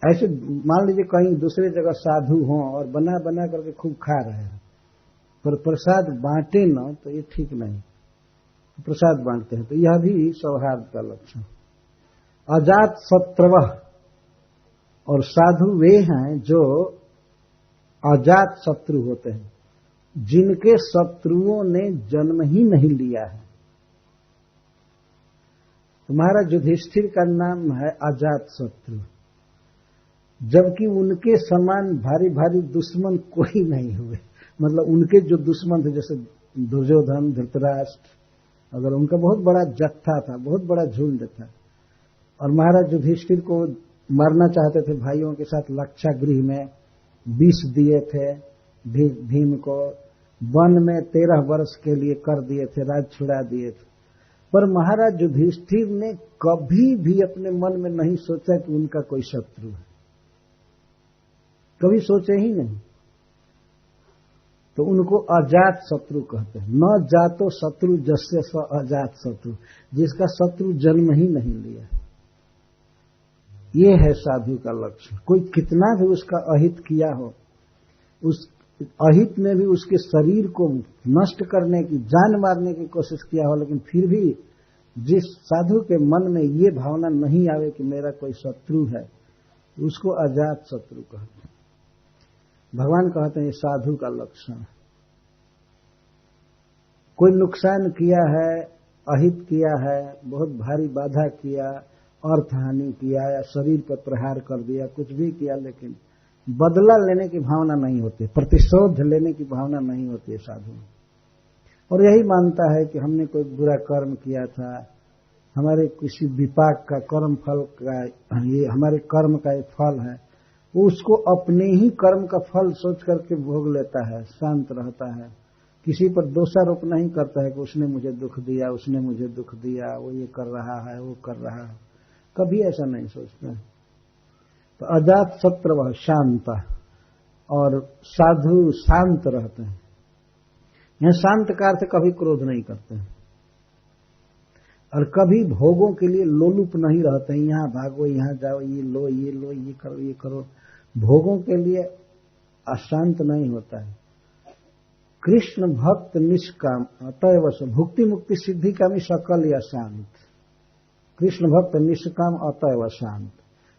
ऐसे मान लीजिए कहीं दूसरे जगह साधु हों और बना बना करके खूब खा रहे हैं, पर प्रसाद बांटे न तो ये ठीक नहीं। प्रसाद बांटते हैं तो यह भी सौहार्द का लक्षण। अजात शत्रवः, और साधु वे हैं जो अजात शत्रु होते हैं, जिनके शत्रुओं ने जन्म ही नहीं लिया है। तुम्हारा युधिष्ठिर का नाम है अजात शत्रु, जबकि उनके समान भारी भारी दुश्मन कोई नहीं हुए। मतलब उनके जो दुश्मन थे, जैसे दुर्योधन, धृतराष्ट्र, अगर उनका बहुत बड़ा जत्था था, बहुत बड़ा झुंड था, और महाराज युधिष्ठिर को मारना चाहते थे भाइयों के साथ, लाक्षागृह में विष दिए थे भीम को, वन में 13 वर्ष के लिए कर दिए थे, राज छुड़ा दिए थे। पर महाराज युधिष्ठिर ने कभी भी अपने मन में नहीं सोचा कि उनका कोई शत्रु है, कभी सोचे ही नहीं। तो उनको अजात शत्रु कहते हैं। न जातो शत्रु जस्य स अजात शत्रु, जिसका शत्रु जन्म ही नहीं लिया। ये है साधु का लक्षण। कोई कितना भी उसका अहित किया हो, उस अहित में भी उसके शरीर को नष्ट करने की, जान मारने की कोशिश किया हो, लेकिन फिर भी जिस साधु के मन में ये भावना नहीं आवे कि मेरा कोई शत्रु है, उसको अजात शत्रु कहते हैं। भगवान कहते हैं ये साधु का लक्षण है। कोई नुकसान किया है, अहित किया है, बहुत भारी बाधा किया, अर्थ हानि किया या शरीर पर प्रहार कर दिया, कुछ भी किया, लेकिन बदला लेने की भावना नहीं होती, प्रतिशोध लेने की भावना नहीं होती है साधु में। और यही मानता है कि हमने कोई बुरा कर्म किया था, हमारे किसी विपाक का कर्म फल का, ये हमारे कर्म का एक फल है, वो उसको अपने ही कर्म का फल सोच करके भोग लेता है, शांत रहता है, किसी पर दोषारोप नहीं करता है कि उसने मुझे दुख दिया, उसने मुझे दुख दिया, वो ये कर रहा है, वो कर रहा है, कभी ऐसा नहीं सोचता है। तो अजात शत्रु वह शांत, और साधु शांत रहते हैं। यह शांत का अर्थ कभी क्रोध नहीं करते हैं और कभी भोगों के लिए लोलुप नहीं रहते हैं, यहां भागो, यहां जाओ, ये लो, ये लो, ये करो, ये करो, भोगों के लिए अशांत नहीं होता है। कृष्ण भक्त निष्काम अतएव भुक्ति मुक्ति सिद्धि कामी सकल या शांत। कृष्ण भक्त निष्काम अतएव शांत।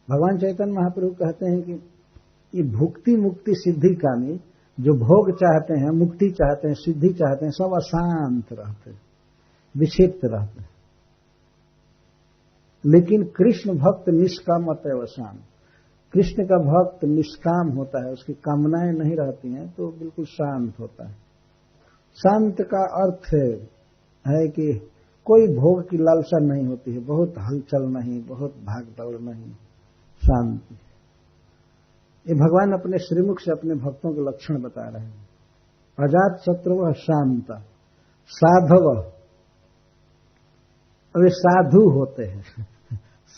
भगवान चैतन्य महाप्रभु कहते हैं कि ये भुक्ति मुक्ति सिद्धि कामी, जो भोग चाहते हैं, मुक्ति चाहते हैं, सिद्धि चाहते हैं, सब अशांत रहते, विक्षिप्त रहते हैं। लेकिन कृष्ण भक्त निष्काम अतएव शांत। कृष्ण का भक्त निष्काम होता है, उसकी कामनाएं नहीं रहती हैं, तो बिल्कुल शांत होता है। शांत का अर्थ है कि कोई भोग की लालसा नहीं होती है, बहुत हलचल नहीं, बहुत भाग दौड़ नहीं, शांति। ये भगवान अपने श्रीमुख से अपने भक्तों के लक्षण बता रहे हैं। अजात शत्रु शांत साधव, अब ये साधु होते हैं।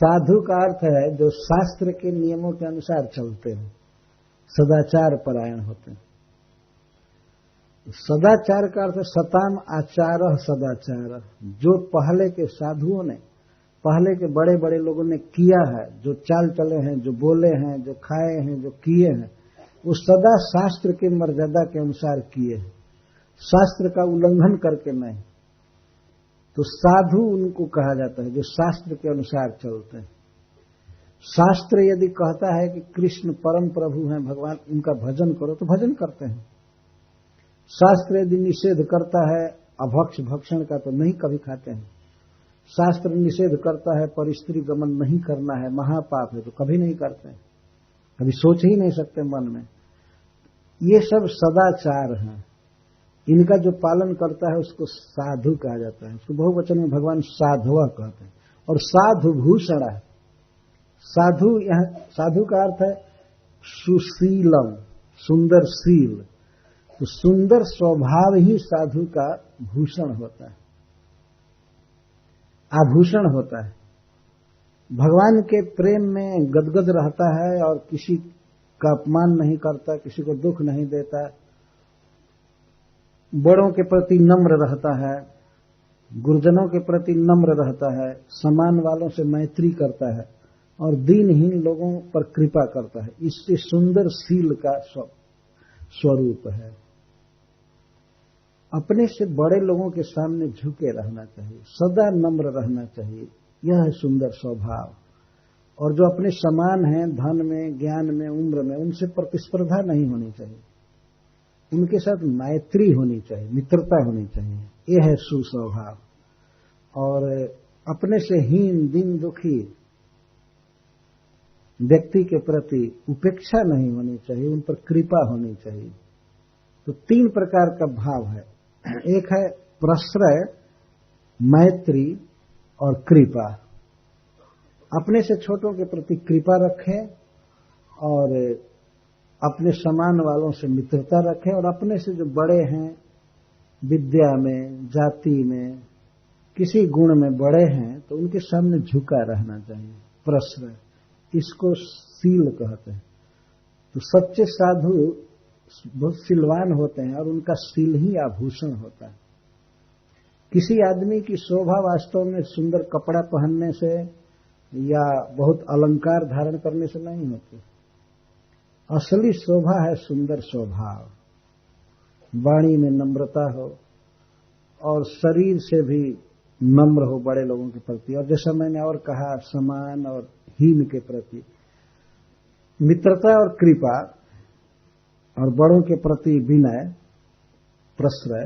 साधु का अर्थ है जो शास्त्र के नियमों के अनुसार चलते हैं, सदाचार परायण होते हैं। सदाचार का अर्थ सताम आचार सदाचार, जो पहले के साधुओं ने, पहले के बड़े बड़े लोगों ने किया है, जो चाल चले हैं, जो बोले हैं, जो खाए हैं, जो किए हैं, वो सदा शास्त्र के मर्यादा के अनुसार किए हैं, शास्त्र का उल्लंघन करके नहीं। तो साधु उनको कहा जाता है जो शास्त्र के अनुसार चलते हैं। शास्त्र यदि कहता है कि कृष्ण परम प्रभु हैं, भगवान, उनका भजन करो, तो भजन करते हैं। शास्त्र यदि निषेध करता है अभक्ष भक्षण का, तो नहीं कभी खाते हैं। शास्त्र निषेध करता है पर स्त्री गमन नहीं करना है, महापाप है, तो कभी नहीं करते हैं, कभी सोच ही नहीं सकते मन में। ये सब सदाचार हैं, इनका जो पालन करता है उसको साधु कहा जाता है। उसको बहुवचन में भगवान साधुआ कहते हैं। और साधु भूषण है, साधु, यहां साधु का अर्थ है सुशीलम, सुंदर शील। तो सुंदर स्वभाव ही साधु का भूषण होता है, आभूषण होता है। भगवान के प्रेम में गदगद रहता है और किसी का अपमान नहीं करता, किसी को दुख नहीं देता, बड़ों के प्रति नम्र रहता है, गुरुजनों के प्रति नम्र रहता है, सम्मान वालों से मैत्री करता है और दीनहीन लोगों पर कृपा करता है। इससे सुंदर शील का स्वरूप है। अपने से बड़े लोगों के सामने झुके रहना चाहिए, सदा नम्र रहना चाहिए, यह है सुंदर स्वभाव। और जो अपने समान हैं धन में, ज्ञान में, उम्र में, उनसे प्रतिस्पर्धा नहीं होनी चाहिए, उनके साथ मैत्री होनी चाहिए, मित्रता होनी चाहिए, यह है सुस्वभाव। और अपने से हीन, दीन, दुखी व्यक्ति के प्रति उपेक्षा नहीं होनी चाहिए, उन पर कृपा होनी चाहिए। तो तीन प्रकार का भाव है, एक है प्रश्रय, मैत्री और कृपा। अपने से छोटों के प्रति कृपा रखें और अपने समान वालों से मित्रता रखें, और अपने से जो बड़े हैं, विद्या में, जाति में, किसी गुण में बड़े हैं, तो उनके सामने झुका रहना चाहिए, प्रश्रय। इसको शील कहते हैं। तो सच्चे साधु बहुत शीलवान होते हैं और उनका शील ही आभूषण होता है। किसी आदमी की शोभा वास्तव में सुंदर कपड़ा पहनने से या बहुत अलंकार धारण करने से नहीं होती। असली शोभा है सुंदर स्वभाव, वाणी में नम्रता हो और शरीर से भी नम्र हो बड़े लोगों के प्रति। और जैसा मैंने और कहा, समान और हीन के प्रति मित्रता और कृपा, और बड़ों के प्रति विनय, प्रश्रय,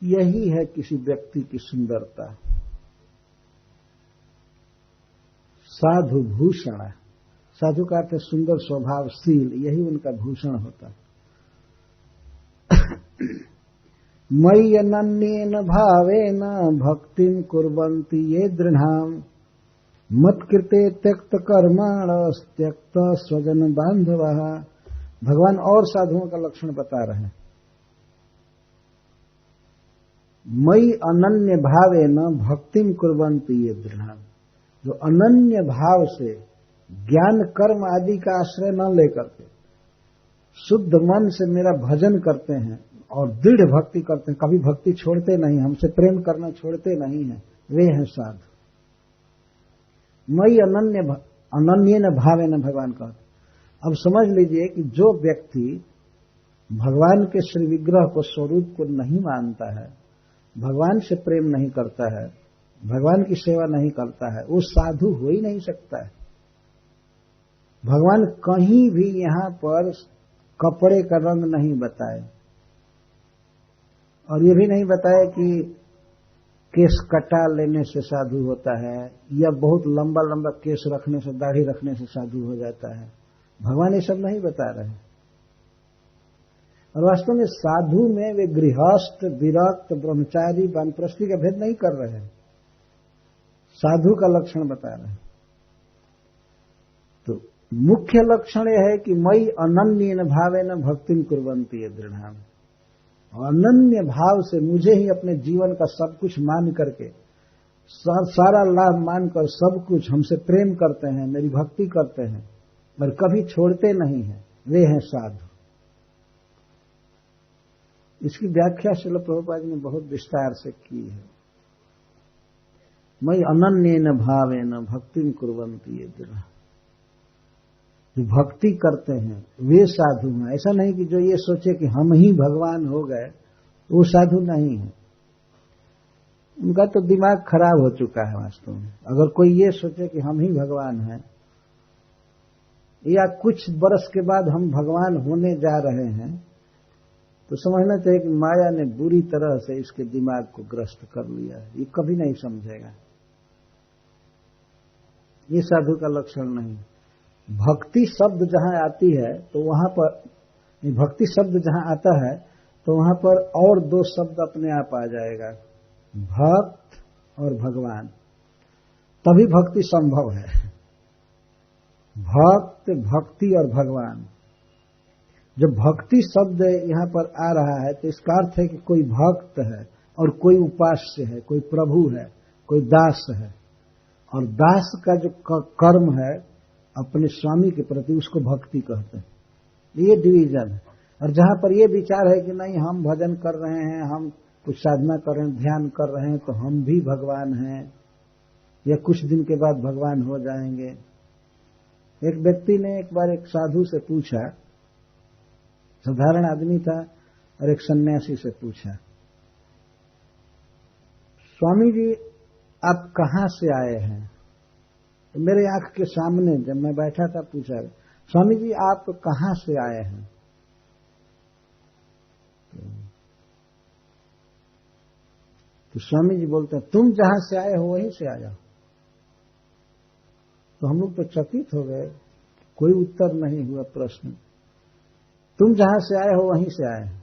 यही है किसी व्यक्ति की सुंदरता। साधु भूषण, साधु का अर्थ सुंदर स्वभावशील, यही उनका भूषण होता है। मयि अनन्येन भावेन भक्तिं कुर्वन्ति ये दृढाम् मत्कृते त्यक्त कर्माण त्यक्त स्वजन बांधवः। भगवान और साधुओं का लक्षण बता रहे हैं। मयि अनन्य भावेन भक्तिं कुर्वन्ति ये दृढाम्, जो अनन्य भाव से ज्ञान कर्म आदि का आश्रय न लेकर के शुद्ध मन से मेरा भजन करते हैं और दृढ़ भक्ति करते हैं, कभी भक्ति छोड़ते नहीं, हमसे प्रेम करना छोड़ते नहीं हैं, वे हैं साधु। मयि अनन्य न भावे न, भगवान कहते। अब समझ लीजिए कि जो व्यक्ति भगवान के श्री विग्रह को, स्वरूप को नहीं मानता है, भगवान से प्रेम नहीं करता है, भगवान की सेवा नहीं करता है, वो साधु हो ही नहीं सकता है। भगवान कहीं भी यहां पर कपड़े का रंग नहीं बताए और ये भी नहीं बताया कि केस कटा लेने से साधु होता है या बहुत लंबा लंबा केस रखने से, दाढ़ी रखने से साधु हो जाता है। भगवान ये सब नहीं बता रहे। और वास्तव में साधु में वे गृहस्थ, विरक्त, ब्रह्मचारी, वानप्रस्थी का भेद नहीं कर रहे हैं, साधु का लक्षण बता रहे हैं। तो मुख्य लक्षण यह है कि मयि अनन्येन भावेन भक्तिं कुर्वन्ति ये दृढाम्। अनन्य भाव से मुझे ही अपने जीवन का सब कुछ मान करके, सारा लाभ मानकर सब कुछ हमसे प्रेम करते हैं, मेरी भक्ति करते हैं और कभी छोड़ते नहीं हैं, वे हैं साधु। इसकी व्याख्या श्रील प्रभुपाद जी ने बहुत विस्तार से की है। मयि अनन्येन भावेन भक्तिं कुर्वन्ति ये दृढाम्, जो भक्ति करते हैं वे साधु हैं। ऐसा नहीं कि जो ये सोचे कि हम ही भगवान हो गए, वो साधु नहीं है। उनका तो दिमाग खराब हो चुका है वास्तव में। अगर कोई ये सोचे कि हम ही भगवान हैं या कुछ बरस के बाद हम भगवान होने जा रहे हैं, तो समझना चाहिए कि माया ने बुरी तरह से इसके दिमाग को ग्रस्त कर लिया है। ये कभी नहीं समझेगा। ये साधु का लक्षण नहीं। भक्ति शब्द जहां आती है तो वहां पर, भक्ति शब्द जहां आता है तो वहां पर और दो शब्द अपने आप आ जाएगा, भक्त और भगवान, तभी भक्ति संभव है। भक्त, भक्ति और भगवान। जब भक्ति शब्द यहां पर आ रहा है तो इसका अर्थ है कि कोई भक्त है और कोई उपास्य है, कोई प्रभु है, कोई दास है। और दास का जो कर्म है अपने स्वामी के प्रति, उसको भक्ति कहते हैं। ये डिवीजन है। और जहां पर ये विचार है कि नहीं हम भजन कर रहे हैं, हम कुछ साधना कर रहे हैं, ध्यान कर रहे हैं, तो हम भी भगवान हैं या कुछ दिन के बाद भगवान हो जाएंगे। एक व्यक्ति ने एक बार एक साधु से पूछा, साधारण आदमी था, और एक सन्यासी से पूछा, स्वामी जी आप कहां से आए हैं? तो मेरे आंख के सामने जब मैं बैठा था पूछा, स्वामी जी आप कहां से आए हैं? तो स्वामी जी बोलते हैं तुम जहां से आए हो वहीं से आ जाओ। तो हम लोग तो चकित हो गए, कोई उत्तर नहीं हुआ प्रश्न। तुम जहां से आए हो वहीं से आए हैं।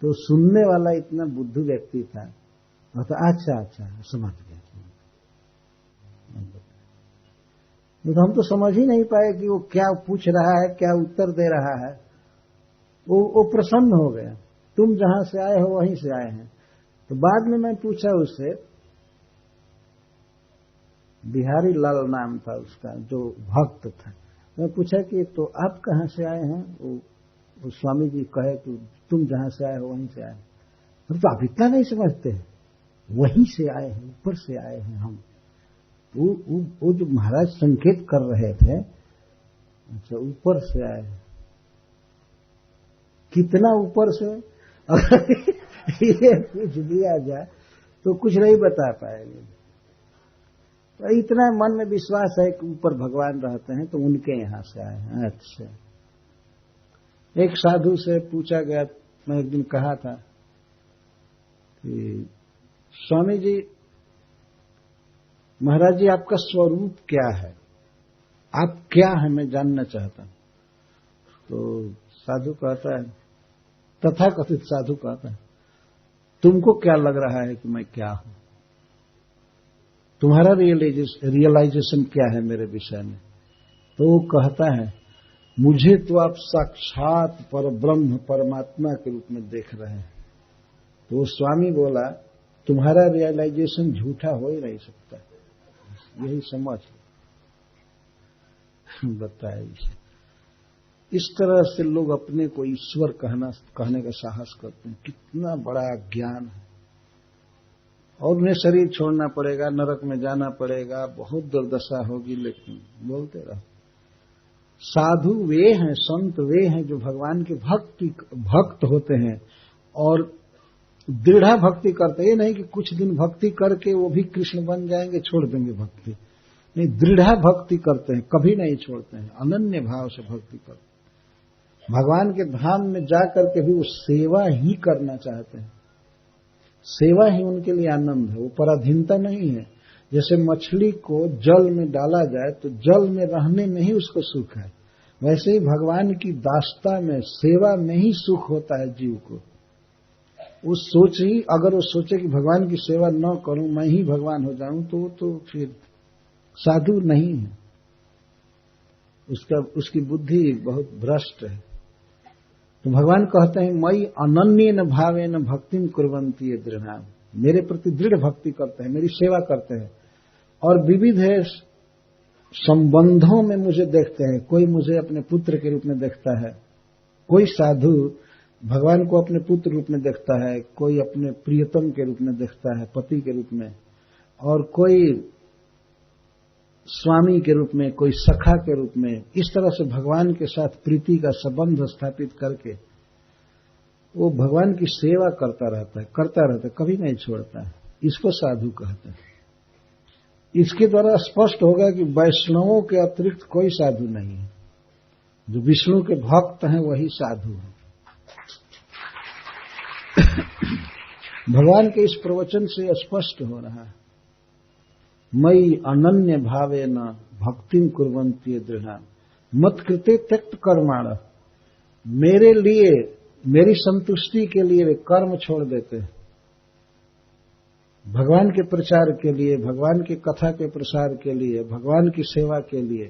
तो सुनने वाला इतना बुद्धू व्यक्ति था, तो अच्छा समझ गया। तो हम तो समझ ही नहीं पाए कि वो क्या पूछ रहा है, क्या उत्तर दे रहा है। वो प्रसन्न हो गया, तुम जहां से आए हो वहीं से आए हैं। तो बाद में मैं पूछा उससे, बिहारी लाल नाम था उसका जो भक्त था, मैं पूछा कि तो आप कहां से आए हैं? वो स्वामी जी कहे कि तुम जहां से आए हो वहीं से आए हैं। तो आप इतना नहीं समझते, वहीं से आए हैं, ऊपर से आए हैं हम। वो जो महाराज संकेत कर रहे थे, अच्छा ऊपर से आए, कितना ऊपर से? अगर ये पूछ दिया जाए तो कुछ नहीं बता पाएंगे। तो इतना मन में विश्वास है कि ऊपर भगवान रहते हैं, तो उनके यहां से आए हैं। अच्छा, एक साधु से पूछा गया, मैं एक दिन कहा था कि स्वामी जी, महाराज जी आपका स्वरूप क्या है, आप क्या है, मैं जानना चाहता हूं। तो साधु कहता है, तथाकथित साधु कहता है, तुमको क्या लग रहा है कि मैं क्या हूं, तुम्हारा रियलाइजेशन क्या है मेरे विषय में। तो वो कहता है, मुझे तो आप साक्षात पर ब्रह्म परमात्मा के रूप में देख रहे हैं। तो स्वामी बोला, तुम्हारा रियलाइजेशन झूठा हो ही नहीं सकता, यही समझ बताया। इस तरह से लोग अपने को ईश्वर कहने का साहस करते हैं, कितना बड़ा ज्ञान है। और उन्हें शरीर छोड़ना पड़ेगा, नरक में जाना पड़ेगा, बहुत दुर्दशा होगी, लेकिन बोलते रहो। साधु वे हैं, संत वे हैं जो भगवान के भक्त होते हैं और दृढ़ भक्ति करते हैं। ये नहीं कि कुछ दिन भक्ति करके वो भी कृष्ण बन जाएंगे, छोड़ देंगे भक्ति। नहीं, दृढ़ भक्ति करते हैं, कभी नहीं छोड़ते हैं, अनन्य भाव से भक्ति करते हैं। भगवान के धाम में जाकर के भी वो सेवा ही करना चाहते हैं, सेवा ही उनके लिए आनंद है, वो पराधीनता नहीं है। जैसे मछली को जल में डाला जाए तो जल में रहने में ही उसको सुख है, वैसे ही भगवान की दासता में, सेवा में ही सुख होता है जीव को। अगर वो सोचे कि भगवान की सेवा न करूं, मैं ही भगवान हो जाऊं, तो फिर साधु नहीं है, उसकी बुद्धि बहुत भ्रष्ट है। तो भगवान कहते हैं, मई अनन्य न भावे न भक्तिम कुर्वन्ति ये दृढ़, मेरे प्रति दृढ़ भक्ति करते हैं, मेरी सेवा करते हैं और विविध संबंधों में मुझे देखते हैं। कोई मुझे अपने पुत्र के रूप में देखता है, कोई साधु भगवान को अपने पुत्र रूप में देखता है, कोई अपने प्रियतम के रूप में देखता है, पति के रूप में, और कोई स्वामी के रूप में, कोई सखा के रूप में। इस तरह से भगवान के साथ प्रीति का संबंध स्थापित करके वो भगवान की सेवा करता रहता है, कभी नहीं छोड़ता है। इसको साधु कहते हैं। इसके द्वारा स्पष्ट होगा कि वैष्णवों के अतिरिक्त कोई साधु नहीं है, जो विष्णु के भक्त हैं वही साधु हैं। भगवान के इस प्रवचन से स्पष्ट हो रहा है, मई अनन्य भावे न भक्तिम कुर्वन्ति दृढ़ मत कृते त्यक्त कर्माण, मेरे लिए, मेरी संतुष्टि के लिए वे कर्म छोड़ देते हैं। भगवान के प्रचार के लिए, भगवान की कथा के प्रसार के लिए, भगवान की सेवा के लिए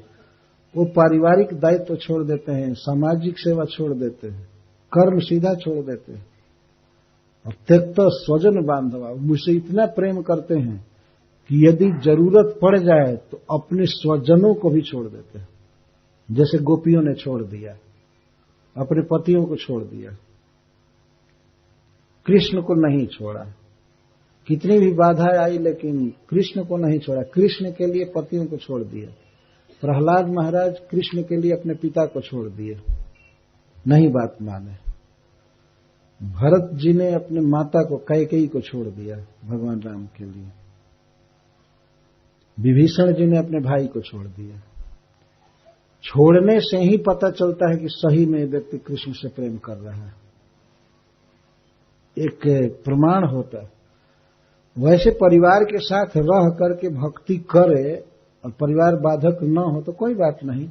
वो पारिवारिक दायित्व छोड़ देते हैं, सामाजिक सेवा छोड़ देते हैं, कर्म सीधा छोड़ देते हैं। और त्यक्त स्वजन बांधवा, मुझसे इतना प्रेम करते हैं कि यदि जरूरत पड़ जाए तो अपने स्वजनों को भी छोड़ देते हैं। जैसे गोपियों ने छोड़ दिया, अपने पतियों को छोड़ दिया, कृष्ण को नहीं छोड़ा। कितनी भी बाधाएं आई लेकिन कृष्ण को नहीं छोड़ा, कृष्ण के लिए पतियों को छोड़ दिया। प्रहलाद महाराज कृष्ण के लिए अपने पिता को छोड़ दिए, नहीं बात माने। भरत जी ने अपने माता को, कैकेयी को छोड़ दिया भगवान राम के लिए। विभीषण जी ने अपने भाई को छोड़ दिया। छोड़ने से ही पता चलता है कि सही में व्यक्ति कृष्ण से प्रेम कर रहा है, एक प्रमाण होता है। वैसे परिवार के साथ रह करके भक्ति करे और परिवार बाधक न हो तो कोई बात नहीं,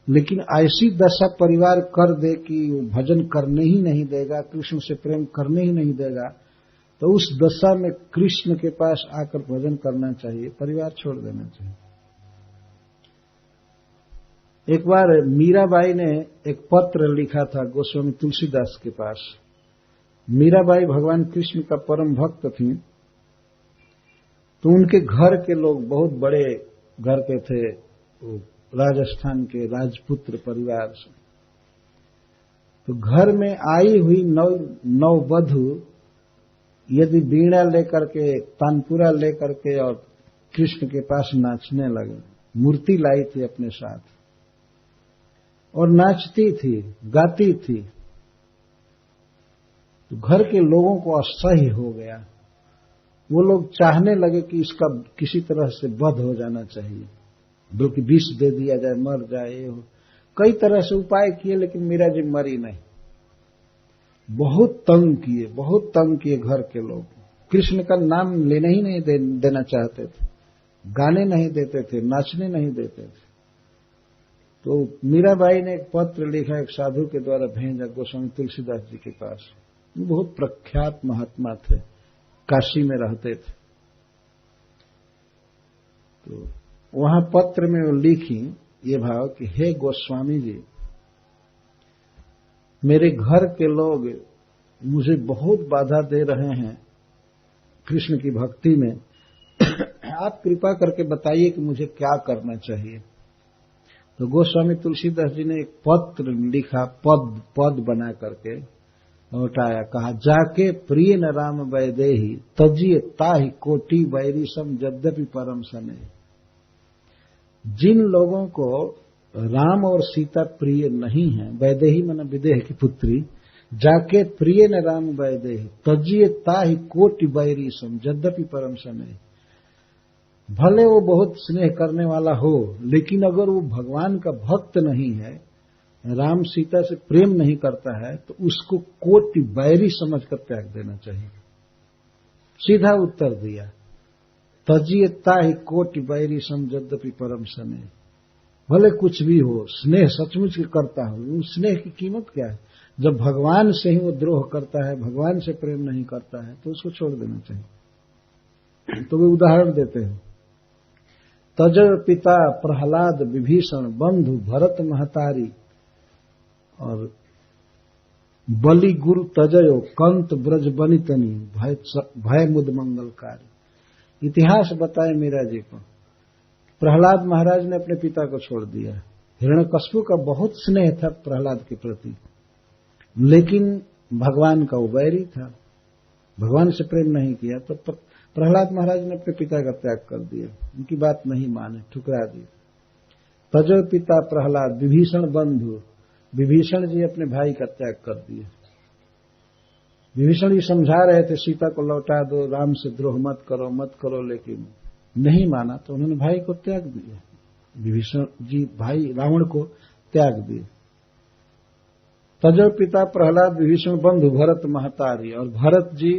लेकिन ऐसी दशा परिवार कर दे कि वो भजन करने ही नहीं देगा, कृष्ण से प्रेम करने ही नहीं देगा, तो उस दशा में कृष्ण के पास आकर भजन करना चाहिए, परिवार छोड़ देना चाहिए। एक बार मीराबाई ने एक पत्र लिखा था गोस्वामी तुलसीदास के पास। मीराबाई भगवान कृष्ण का परम भक्त थी, तो उनके घर के लोग बहुत बड़े घर के थे, राजस्थान के राजपुत्र परिवार से। तो घर में आई हुई नववधू यदि वीणा लेकर के, तानपुरा लेकर के और कृष्ण के पास नाचने लगे, मूर्ति लाई थी अपने साथ और नाचती थी, गाती थी, तो घर के लोगों को असह्य हो गया। वो लोग चाहने लगे कि इसका किसी तरह से वध हो जाना चाहिए, बल्कि विष दे दिया जाए, मर जाए। ये हो कई तरह से उपाय किए, लेकिन मीरा जी मरी नहीं। बहुत तंग किए घर के लोग, कृष्ण का नाम लेने ही नहीं देना चाहते थे, गाने नहीं देते थे, नाचने नहीं देते थे। तो मीराबाई ने एक पत्र लिखा, एक साधु के द्वारा भेजा गोस्वामी तुलसीदास जी के पास। बहुत प्रख्यात महात्मा थे, काशी में रहते थे। तो वहां पत्र में वो लिखी ये भाव कि हे गोस्वामी जी, मेरे घर के लोग मुझे बहुत बाधा दे रहे हैं कृष्ण की भक्ति में, आप कृपा करके बताइए कि मुझे क्या करना चाहिए। तो गोस्वामी तुलसीदास जी ने एक पत्र लिखा, पद बना करके लौटाया, कहा जाके प्रिय न राम वैदेही तजिए ताहि कोटि वैरी सम यद्यपि परम सने। जिन लोगों को राम और सीता प्रिय नहीं है, वैदेही माना विदेह की पुत्री, जाके प्रिय न राम वैदेही तजिए ताहि कोटि वैरी सम यद्यपि परम सने। भले वो बहुत स्नेह करने वाला हो, लेकिन अगर वो भगवान का भक्त नहीं है, राम सीता से प्रेम नहीं करता है, तो उसको कोटि बैरी समझकर त्याग देना चाहिए। सीधा उत्तर दिया, तजियता ही कोटि बैरी सम यद्यपि परम सने। भले कुछ भी हो, स्नेह सचमुच करता हो, उस स्नेह की कीमत क्या है? जब भगवान से ही वो द्रोह करता है, भगवान से प्रेम नहीं करता है, तो उसको छोड़ देना चाहिए। तो वे उदाहरण देते हैं, तजर पिता प्रहलाद विभीषण बंधु भरत महतारी और बलि गुरु तजयो कंत ब्रज बनितनी भय मुद मंगलकारी। इतिहास बताए मीरा जी को, प्रहलाद महाराज ने अपने पिता को छोड़ दिया। हिरण्यकश्यप का बहुत स्नेह था प्रहलाद के प्रति, लेकिन भगवान का वो बैरी था, भगवान से प्रेम नहीं किया। तो प्रहलाद महाराज ने अपने पिता का त्याग कर दिया, उनकी बात नहीं माने, ठुकरा दी। तजो पिता प्रहलाद विभीषण बंधु, विभीषण जी अपने भाई का त्याग कर दिए। विभीषण जी समझा रहे थे सीता को लौटा दो, राम से द्रोह मत करो, लेकिन नहीं माना, तो उन्होंने भाई को त्याग दिया। विभीषण जी भाई रावण को त्याग दिए। तजो पिता प्रहलाद विभीषण बंधु भरत महतारी, और भरत जी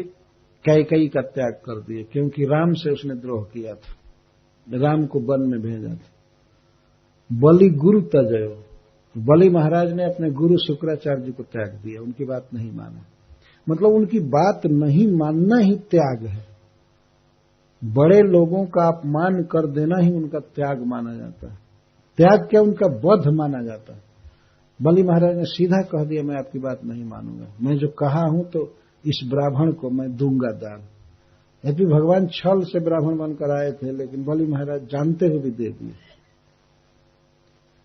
कैकेयी का त्याग कर दिए, क्योंकि राम से उसने द्रोह किया था, राम को वन में भेजा था। बलि गुरु तजयो, बलि महाराज ने अपने गुरु शुक्राचार्य जी को त्याग दिया, उनकी बात नहीं माना। मतलब उनकी बात नहीं मानना ही त्याग है। बड़े लोगों का अपमान कर देना ही उनका त्याग माना जाता है। त्याग क्या, उनका वध माना जाता है। बलि महाराज ने सीधा कह दिया, मैं आपकी बात नहीं मानूंगा, मैं जो कहा हूं तो इस ब्राह्मण को मैं दूंगा दान। यदि भगवान छल से ब्राह्मण बनकर आए थे, लेकिन बलि महाराज जानते हुए भी दे दिए।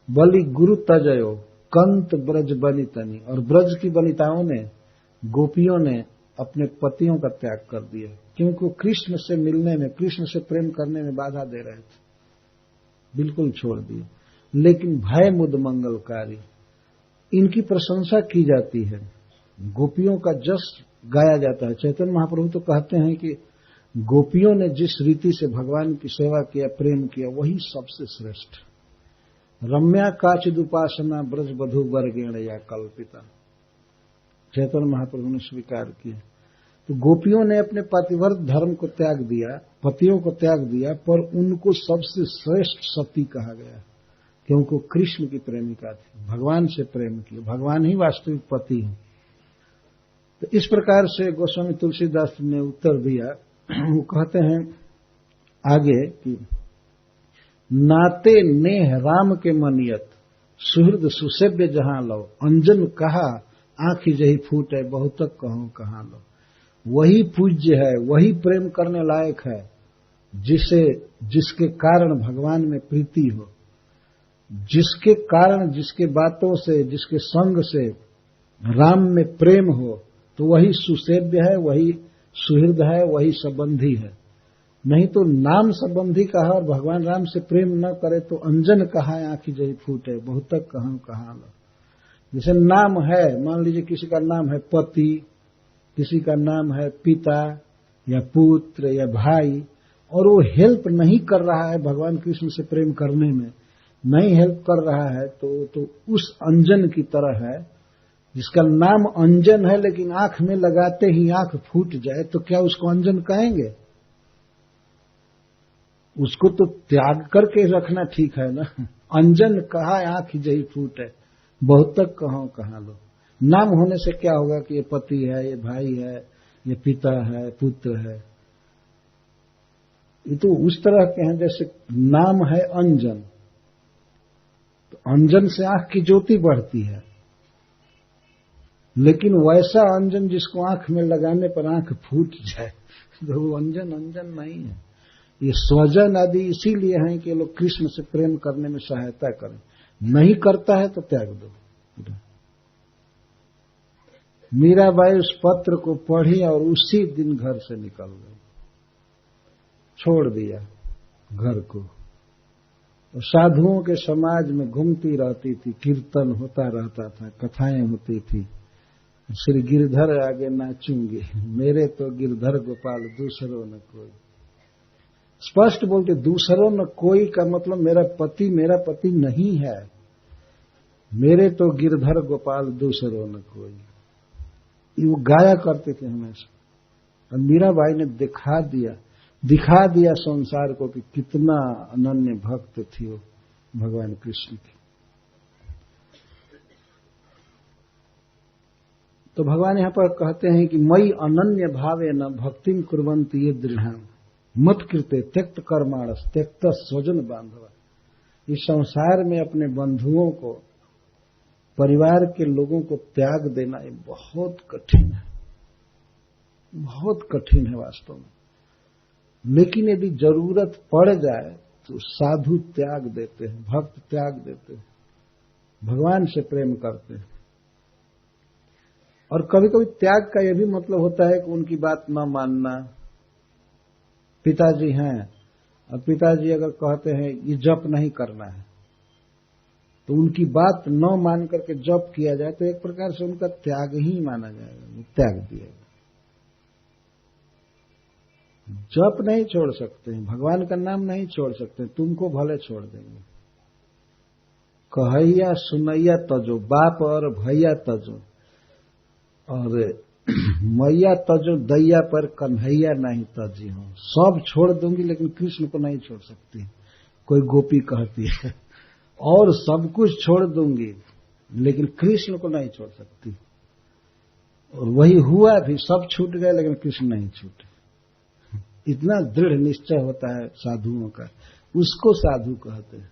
बलि गुरु तजयो कंत ब्रज बनितनी, और ब्रज की वनिताओं ने, गोपियों ने अपने पतियों का त्याग कर दिया, क्योंकि वो कृष्ण से मिलने में, कृष्ण से प्रेम करने में बाधा दे रहे थे, बिल्कुल छोड़ दिए। लेकिन भय मुद मंगलकारी, इनकी प्रशंसा की जाती है, गोपियों का जस गाया जाता है। चैतन्य महाप्रभु तो कहते हैं कि गोपियों ने जिस रीति से भगवान की सेवा किया, प्रेम किया, वही सबसे श्रेष्ठ। रम्या काचिद उपासना ब्रज बधु वर्गेण या कल्पिता, चैतन्य महाप्रभु ने स्वीकार किया। तो गोपियों ने अपने पतिव्रत धर्म को त्याग दिया, पतियों को त्याग दिया, पर उनको सबसे श्रेष्ठ सती कहा गया, क्योंकि कृष्ण की प्रेमिका थी, भगवान से प्रेम किया, भगवान ही वास्तविक पति है। तो इस प्रकार से गोस्वामी तुलसीदास ने उत्तर दिया। वो कहते हैं आगे कि नाते नेह राम के मनियत सुहृद सुसेव्य जहां लो, अंजन कहा आंखी जही फूटे बहुतक कहूं कहां लो। वही पूज्य है, वही प्रेम करने लायक है, जिसके कारण भगवान में प्रीति हो, जिसके कारण, जिसके बातों से, जिसके संग से राम में प्रेम हो, तो वही सुसेव्य है, वही सुहृद है, वही संबंधी है। नहीं तो नाम संबंधी कहा और भगवान राम से प्रेम न करे तो अंजन कहा आंखी जही फूटे बहुतक कहूं कहां लो। जैसे नाम है, मान लीजिए किसी का नाम है पति, किसी का नाम है पिता या पुत्र या भाई, और वो हेल्प नहीं कर रहा है भगवान कृष्ण से प्रेम करने में, नहीं हेल्प कर रहा है, तो उस अंजन की तरह है जिसका नाम अंजन है लेकिन आंख में लगाते ही आंख फूट जाए तो क्या उसको अंजन कहेंगे? उसको तो त्याग करके रखना ठीक है ना। अंजन कहा आंख जही फूट है, बहुत तक कहाँ लो। नाम होने से क्या होगा कि ये पति है, ये भाई है, ये पिता है, पुत्र है। ये तो उस तरह के हैं जैसे नाम है अंजन, तो अंजन से आंख की ज्योति बढ़ती है, लेकिन वैसा अंजन जिसको आंख में लगाने पर आंख फूट जाए तो वो अंजन नहीं है। ये स्वजन आदि इसीलिए हैं कि लोग कृष्ण से प्रेम करने में सहायता करें। नहीं करता है तो त्याग दो। मीराबाई उस पत्र को पढ़ी और उसी दिन घर से निकल गई, छोड़ दिया घर को। और साधुओं के समाज में घूमती रहती थी, कीर्तन होता रहता था, कथाएं होती थी। श्री गिरधर आगे नाचूंगी, मेरे तो गिरधर गोपाल दूसरों न कोई। स्पष्ट बोलते दूसरों न कोई का मतलब मेरा पति नहीं है, मेरे तो गिरधर गोपाल दूसरों न कोई। ये वो गाया करते थे हमेशा। और मीराबाई ने दिखा दिया संसार को कि कितना अनन्य भक्त थी वो भगवान कृष्ण की। तो भगवान यहां पर कहते हैं कि मई अनन्य भावे न भक्तिम कुर्वन्ति ये दृढ़ मत कृते त्यक्त कर्माणस त्यक्त स्वजन बांधवा। इस संसार में अपने बंधुओं को, परिवार के लोगों को त्याग देना ये बहुत कठिन है, बहुत कठिन है वास्तव में। लेकिन यदि जरूरत पड़ जाए तो साधु त्याग देते हैं, भक्त त्याग देते हैं, भगवान से प्रेम करते हैं। और कभी कभी त्याग का यह भी मतलब होता है कि उनकी बात न मानना। पिताजी हैं और पिताजी अगर कहते हैं ये जप नहीं करना है तो उनकी बात न मान करके जप किया जाए तो एक प्रकार से उनका त्याग ही माना जाएगा, त्याग दिया। जप नहीं छोड़ सकते हैं, भगवान का नाम नहीं छोड़ सकते, तुमको भले छोड़ देंगे। कहैया सुनैया तजो, बाप और भैया तजो, और मैया तजो दैया पर कन्हैया नहीं तजी हो। सब छोड़ दूंगी लेकिन कृष्ण को नहीं छोड़ सकती, कोई गोपी कहती है। और सब कुछ छोड़ दूंगी लेकिन कृष्ण को नहीं छोड़ सकती। और वही हुआ भी, सब छूट गए लेकिन कृष्ण नहीं छूटे। इतना दृढ़ निश्चय होता है साधुओं का, उसको साधु कहते हैं।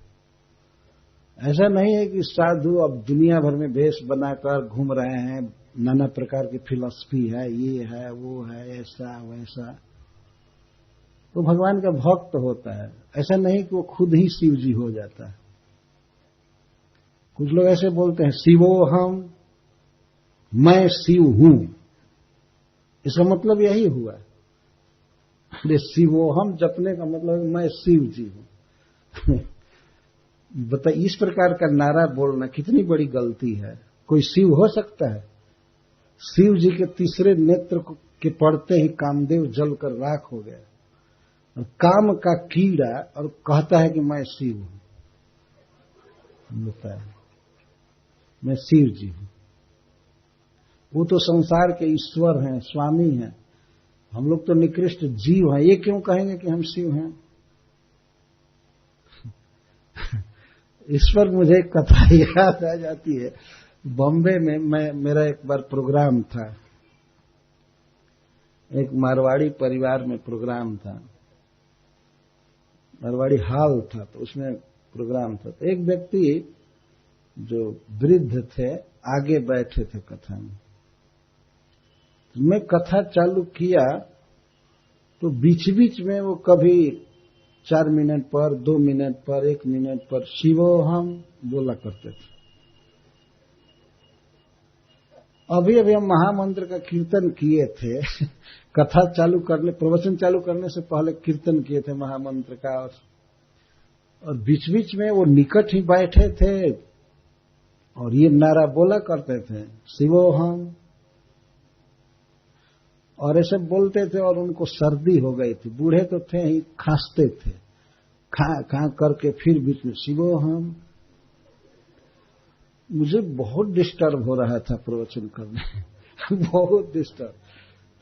ऐसा नहीं है कि साधु अब दुनिया भर में वेश बनाकर घूम रहे हैं, नाना प्रकार की फिलॉसफी है, ये है वो है, ऐसा वैसा। तो भगवान का भक्त होता है। ऐसा नहीं कि वो खुद ही शिव जी हो जाता है। कुछ लोग ऐसे बोलते हैं शिवोहम, मैं शिव हूं। इसका मतलब यही हुआ। अरे शिवोहम जपने का मतलब मैं शिव जी हूं। बता, इस प्रकार का नारा बोलना कितनी बड़ी गलती है। कोई शिव हो सकता है? शिव जी के तीसरे नेत्र के पड़ते ही कामदेव जलकर राख हो गया, और काम का कीड़ा, और कहता है कि मैं शिव हूं। बताया मैं शिव जी हूं। वो तो संसार के ईश्वर हैं, स्वामी हैं। हम लोग तो निकृष्ट जीव हैं। ये क्यों कहेंगे कि हम शिव हैं? इस पर मुझे एक कथा याद आ जाती है। बॉम्बे में मेरा एक बार प्रोग्राम था, एक मारवाड़ी परिवार में प्रोग्राम था, मारवाड़ी हॉल था, तो उसमें प्रोग्राम था। तो एक व्यक्ति जो वृद्ध थे आगे बैठे थे कथा में। तो मैं कथा चालू किया तो बीच बीच में वो कभी 4 मिनट पर, 2 मिनट पर, 1 मिनट पर शिवोहम बोला करते थे। अभी हम महामंत्र का कीर्तन किए थे। कथा चालू करने, प्रवचन चालू करने से पहले कीर्तन किए थे महामंत्र का, और बीच बीच में वो निकट ही बैठे थे और ये नारा बोला करते थे शिवोहम, और ऐसे बोलते थे। और उनको सर्दी हो गई थी, बूढ़े तो थे ही, खांसते थे, खा करके फिर बीच में शिवोहम। मुझे बहुत डिस्टर्ब हो रहा था प्रवचन करने बहुत डिस्टर्ब।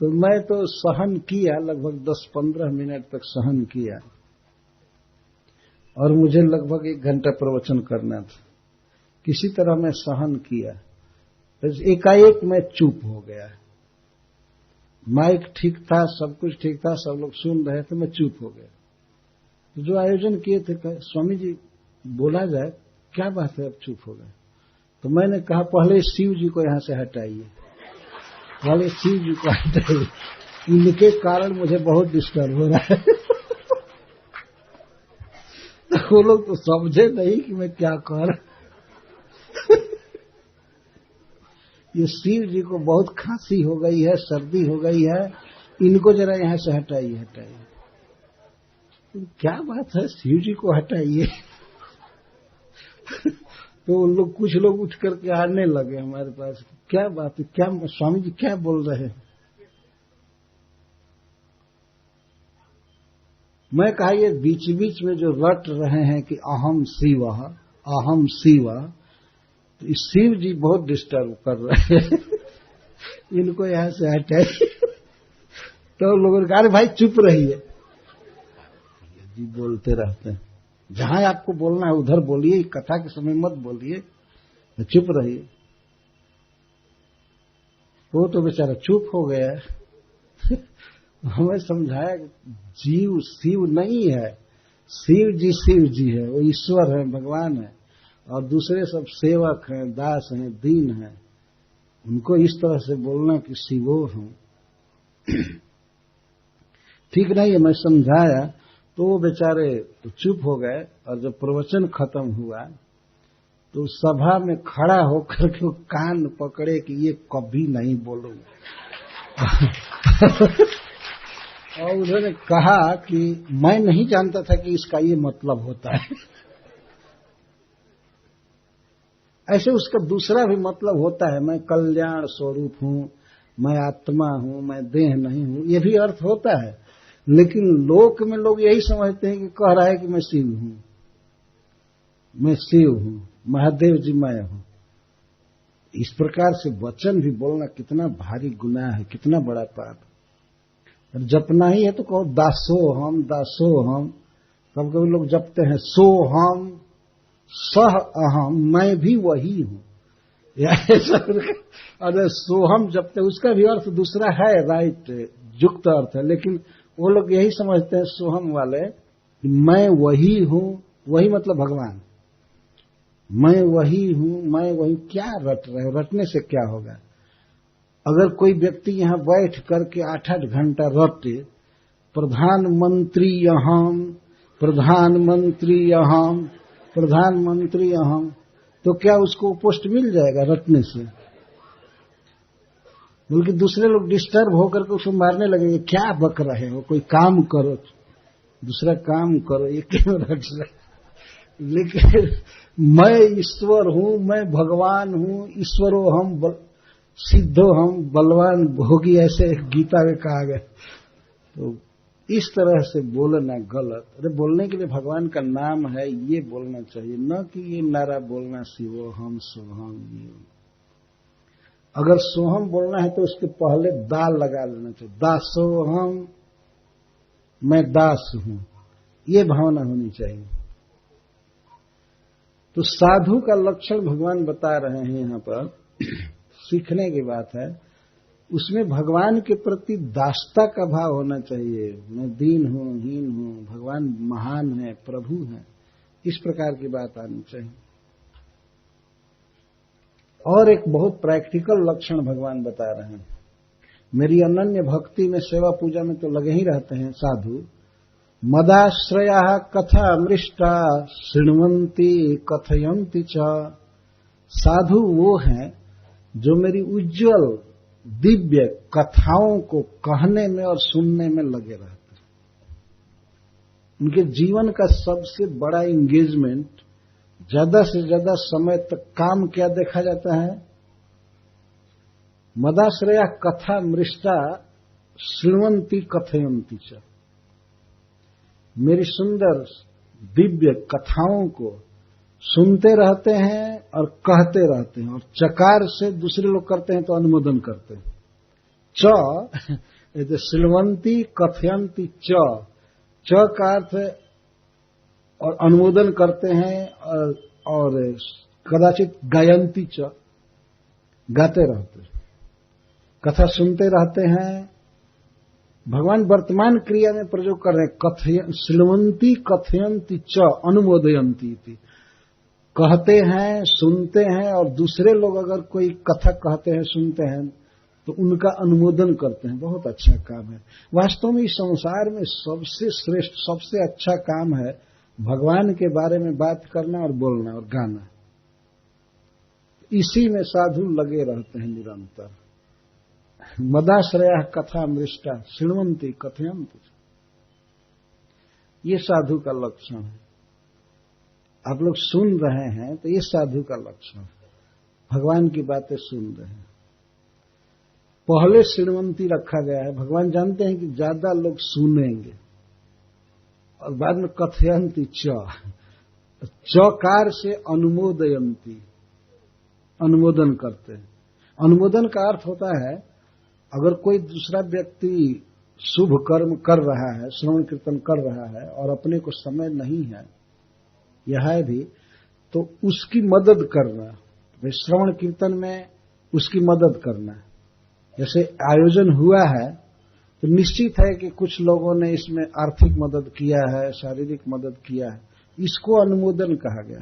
तो मैं तो सहन किया, लगभग 10-15 मिनट तक सहन किया, और मुझे लगभग 1 घंटा प्रवचन करना था। किसी तरह मैं सहन किया, तो एकाएक मैं चुप हो गया। माइक ठीक था, सब कुछ ठीक था, सब लोग सुन रहे थे, मैं चुप हो गया। तो जो आयोजन किए थे कहे, स्वामी जी बोला जाए, क्या बात है अब चुप हो गए? तो मैंने कहा पहले शिव जी को यहां से हटाइए, पहले शिव जी को हटाइए, इनके कारण मुझे बहुत डिस्टर्ब हो रहा है। तो वो लोग तो समझे नहीं कि मैं क्या कह रहा। ये शिव जी को बहुत खांसी हो गई है, सर्दी हो गई है, इनको जरा यहां से हटाइए हटाइए। तो क्या बात है, शिव जी को हटाइए? तो उन लोग, कुछ लोग उठ करके आने लगे हमारे पास, क्या बात है, क्या स्वामी जी क्या बोल रहे हैं? मैं कहा ये बीच बीच में जो रट रहे हैं कि अहम शिव, अहम शिव, तो शिव जी बहुत डिस्टर्ब कर रहे हैं, इनको यहां से हटाइए। तो लोगों ने कहा अरे भाई चुप रहिए, जी बोलते रहते हैं, जहां आपको बोलना है उधर बोलिए, कथा के समय मत बोलिए, चुप रहिए। वो तो बेचारा चुप हो गया। हमें समझाया जीव शिव नहीं है, शिव जी है, वो ईश्वर है, भगवान है, और दूसरे सब सेवक हैं, दास हैं, दीन हैं। उनको इस तरह से बोलना कि शिवो हूं, ठीक नहीं है। मैं समझाया तो वो बेचारे तो चुप हो गए, और जब प्रवचन खत्म हुआ तो सभा में खड़ा होकर के कान पकड़े कि ये कभी नहीं बोलूंगा। और उन्होंने कहा कि मैं नहीं जानता था कि इसका ये मतलब होता है। ऐसे उसका दूसरा भी मतलब होता है, मैं कल्याण स्वरूप हूं, मैं आत्मा हूं, मैं देह नहीं हूं, ये भी अर्थ होता है। लेकिन लोक में लोग यही समझते हैं कि कह रहा है कि मैं शिव हूं, मैं शिव हूं, महादेव जी मैं हूं। इस प्रकार से वचन भी बोलना कितना भारी गुनाह है, कितना बड़ा पाप। जपना ही है तो कहो दासोहम दासोहम। कभी कभी लोग जपते हैं सोहम सह अहम, मैं भी वही हूं, अरे सोहम जपते, उसका भी अर्थ दूसरा है, राइट, युक्त अर्थ है। लेकिन वो लोग यही समझते हैं सोहम वाले कि मैं वही हूं, वही मतलब भगवान, मैं वही हूं, मैं वही। क्या रट रहे हो? रटने से क्या होगा? अगर कोई व्यक्ति यहां बैठ करके 8-8 घंटा रटे, प्रधानमंत्री अहम, प्रधानमंत्री अहम, प्रधानमंत्री अहम, तो क्या उसको पोस्ट मिल जाएगा रटने से? बल्कि दूसरे लोग डिस्टर्ब होकर के उसको मारने लगेंगे, क्या बक रहे हो, कोई काम करो, दूसरा काम करो, ये क्यों रट रहे? लेकिन मैं ईश्वर हूं, मैं भगवान हूं, ईश्वरो हम सिद्धो हम बलवान भोगी, ऐसे गीता में कहा गया। तो इस तरह से बोलना गलत। अरे बोलने के लिए भगवान का नाम है, ये बोलना चाहिए, न कि ये नारा बोलना शिवो हम सोहम। अगर सोहम बोलना है तो उसके पहले दाल लगा लेना चाहिए, दासोहम, मैं दास हूं, ये भावना होनी चाहिए। तो साधु का लक्षण भगवान बता रहे हैं यहां पर, सीखने की बात है। उसमें भगवान के प्रति दासता का भाव होना चाहिए। मैं दीन हूं, हीन हूं, भगवान महान है, प्रभु है, इस प्रकार की बात आनी चाहिए। और एक बहुत प्रैक्टिकल लक्षण भगवान बता रहे हैं। मेरी अनन्य भक्ति में, सेवा पूजा में तो लगे ही रहते हैं साधु। मदाश्रया कथा मृष्टा शृण्वन्ति कथयन्ति च। साधु वो हैं जो मेरी उज्जवल दिव्य कथाओं को कहने में और सुनने में लगे रहते हैं। उनके जीवन का सबसे बड़ा एंगेजमेंट, ज्यादा से ज्यादा समय तक काम क्या देखा जाता है? मदाश्रया कथा मृष्टा शृण्वन्ति कथयन्ति च। मेरी सुंदर दिव्य कथाओं को सुनते रहते हैं और कहते रहते हैं, और चकार से दूसरे लोग करते हैं तो अनुमोदन करते हैं। च श्रृण्वन्ति कथयन्ति च का अर्थ और अनुमोदन करते हैं, और कदाचित गायन्ति च गाते रहते हैं, कथा सुनते रहते हैं। भगवान वर्तमान क्रिया में प्रयोग कर रहे हैं श्रृण्वन्ति कथयन्ति च अनुमोदयन्ति, कहते हैं सुनते हैं, और दूसरे लोग अगर कोई कथा कहते हैं सुनते हैं तो उनका अनुमोदन करते हैं। बहुत अच्छा काम है। वास्तव में इस संसार में सबसे श्रेष्ठ सबसे अच्छा काम है भगवान के बारे में बात करना और बोलना और गाना। इसी में साधु लगे रहते हैं निरंतर। मदाश्रया कथा मृष्टा शृण्वन्ति कथयन्ति, ये साधु का लक्षण है। आप लोग सुन रहे हैं तो ये साधु का लक्षण है, भगवान की बातें सुन रहे हैं। पहले शृण्वन्ति रखा गया है, भगवान जानते हैं कि ज्यादा लोग सुनेंगे, और बाद में कथयन्ति चकार से अनुमोदयन्ति, अनुमोदन करते हैं। अनुमोदन का अर्थ होता है अगर कोई दूसरा व्यक्ति शुभ कर्म कर रहा है, श्रवण कीर्तन कर रहा है और अपने को समय नहीं है, यह है भी, तो उसकी मदद करना। भाई श्रवण कीर्तन में उसकी मदद करना। जैसे आयोजन हुआ है तो निश्चित है कि कुछ लोगों ने इसमें आर्थिक मदद किया है, शारीरिक मदद किया है, इसको अनुमोदन कहा गया।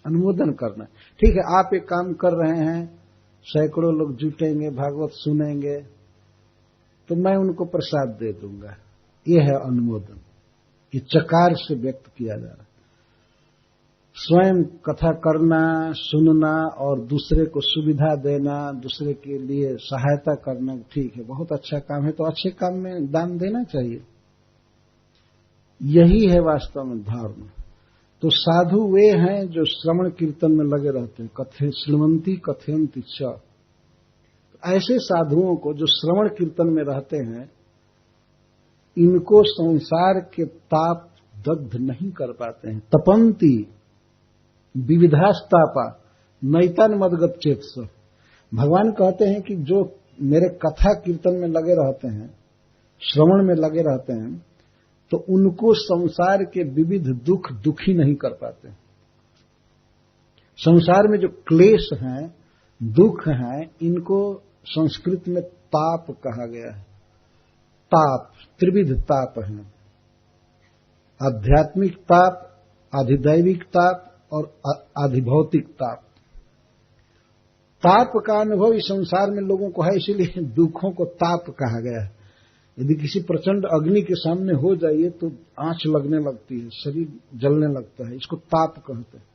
अनुमोदन करना। ठीक है, आप एक काम कर रहे हैं, सैकड़ों लोग जुटेंगे, भागवत सुनेंगे, तो मैं उनको प्रसाद दे दूंगा, ये है अनुमोदन। ये चकार से व्यक्त किया जा रहा है। स्वयं कथा करना, सुनना और दूसरे को सुविधा देना, दूसरे के लिए सहायता करना, ठीक है, बहुत अच्छा काम है, तो अच्छे काम में दान देना चाहिए। यही है वास्तव में धर्म। तो साधु वे हैं जो श्रवण कीर्तन में लगे रहते हैं। कथे श्रृण्वन्ति कथयन्ति च, ऐसे साधुओं को जो श्रवण कीर्तन में रहते हैं, इनको संसार के ताप दग्ध नहीं कर पाते हैं। तपंती विविधास्तापा नैतान मदगत चेतस। भगवान कहते हैं कि जो मेरे कथा कीर्तन में लगे रहते हैं, श्रवण में लगे रहते हैं, तो उनको संसार के विविध दुख दुखी नहीं कर पाते। संसार में जो क्लेश हैं, दुख हैं, इनको संस्कृत में ताप कहा गया है। ताप त्रिविध ताप है, आध्यात्मिक ताप, आधिदैविक ताप और आधिभौतिक ताप। ताप का अनुभव इस संसार में लोगों को है, इसीलिए दुखों को ताप कहा गया है। यदि किसी प्रचंड अग्नि के सामने हो जाइए तो आंच लगने लगती है, शरीर जलने लगता है, इसको ताप कहते हैं।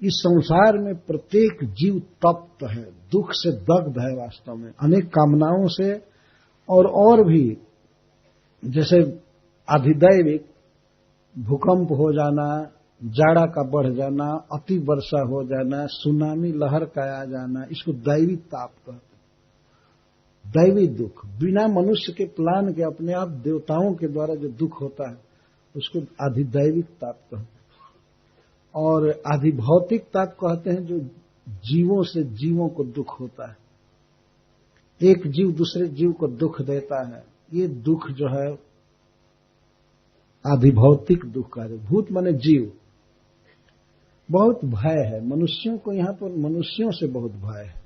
इस संसार में प्रत्येक जीव तप्त है, दुख से दग्ध है वास्तव में, अनेक कामनाओं से, और भी, जैसे अधिदैविक भूकंप हो जाना, जाड़ा का बढ़ जाना, अति वर्षा हो जाना, सुनामी लहर का आ जाना, इसको दैवी ताप कहते हैं। दैवी दुख, बिना मनुष्य के प्लान के अपने आप देवताओं के द्वारा जो दुख होता है उसको अधिदैविक ताप कहते हैं। और आधिभौतिक ताप कहते हैं जो जीवों से जीवों को दुख होता है। एक जीव दूसरे जीव को दुख देता है, ये दुख जो है आधिभौतिक दुख का। भूत माने जीव। बहुत भय है मनुष्यों को, यहां पर मनुष्यों से बहुत भय है।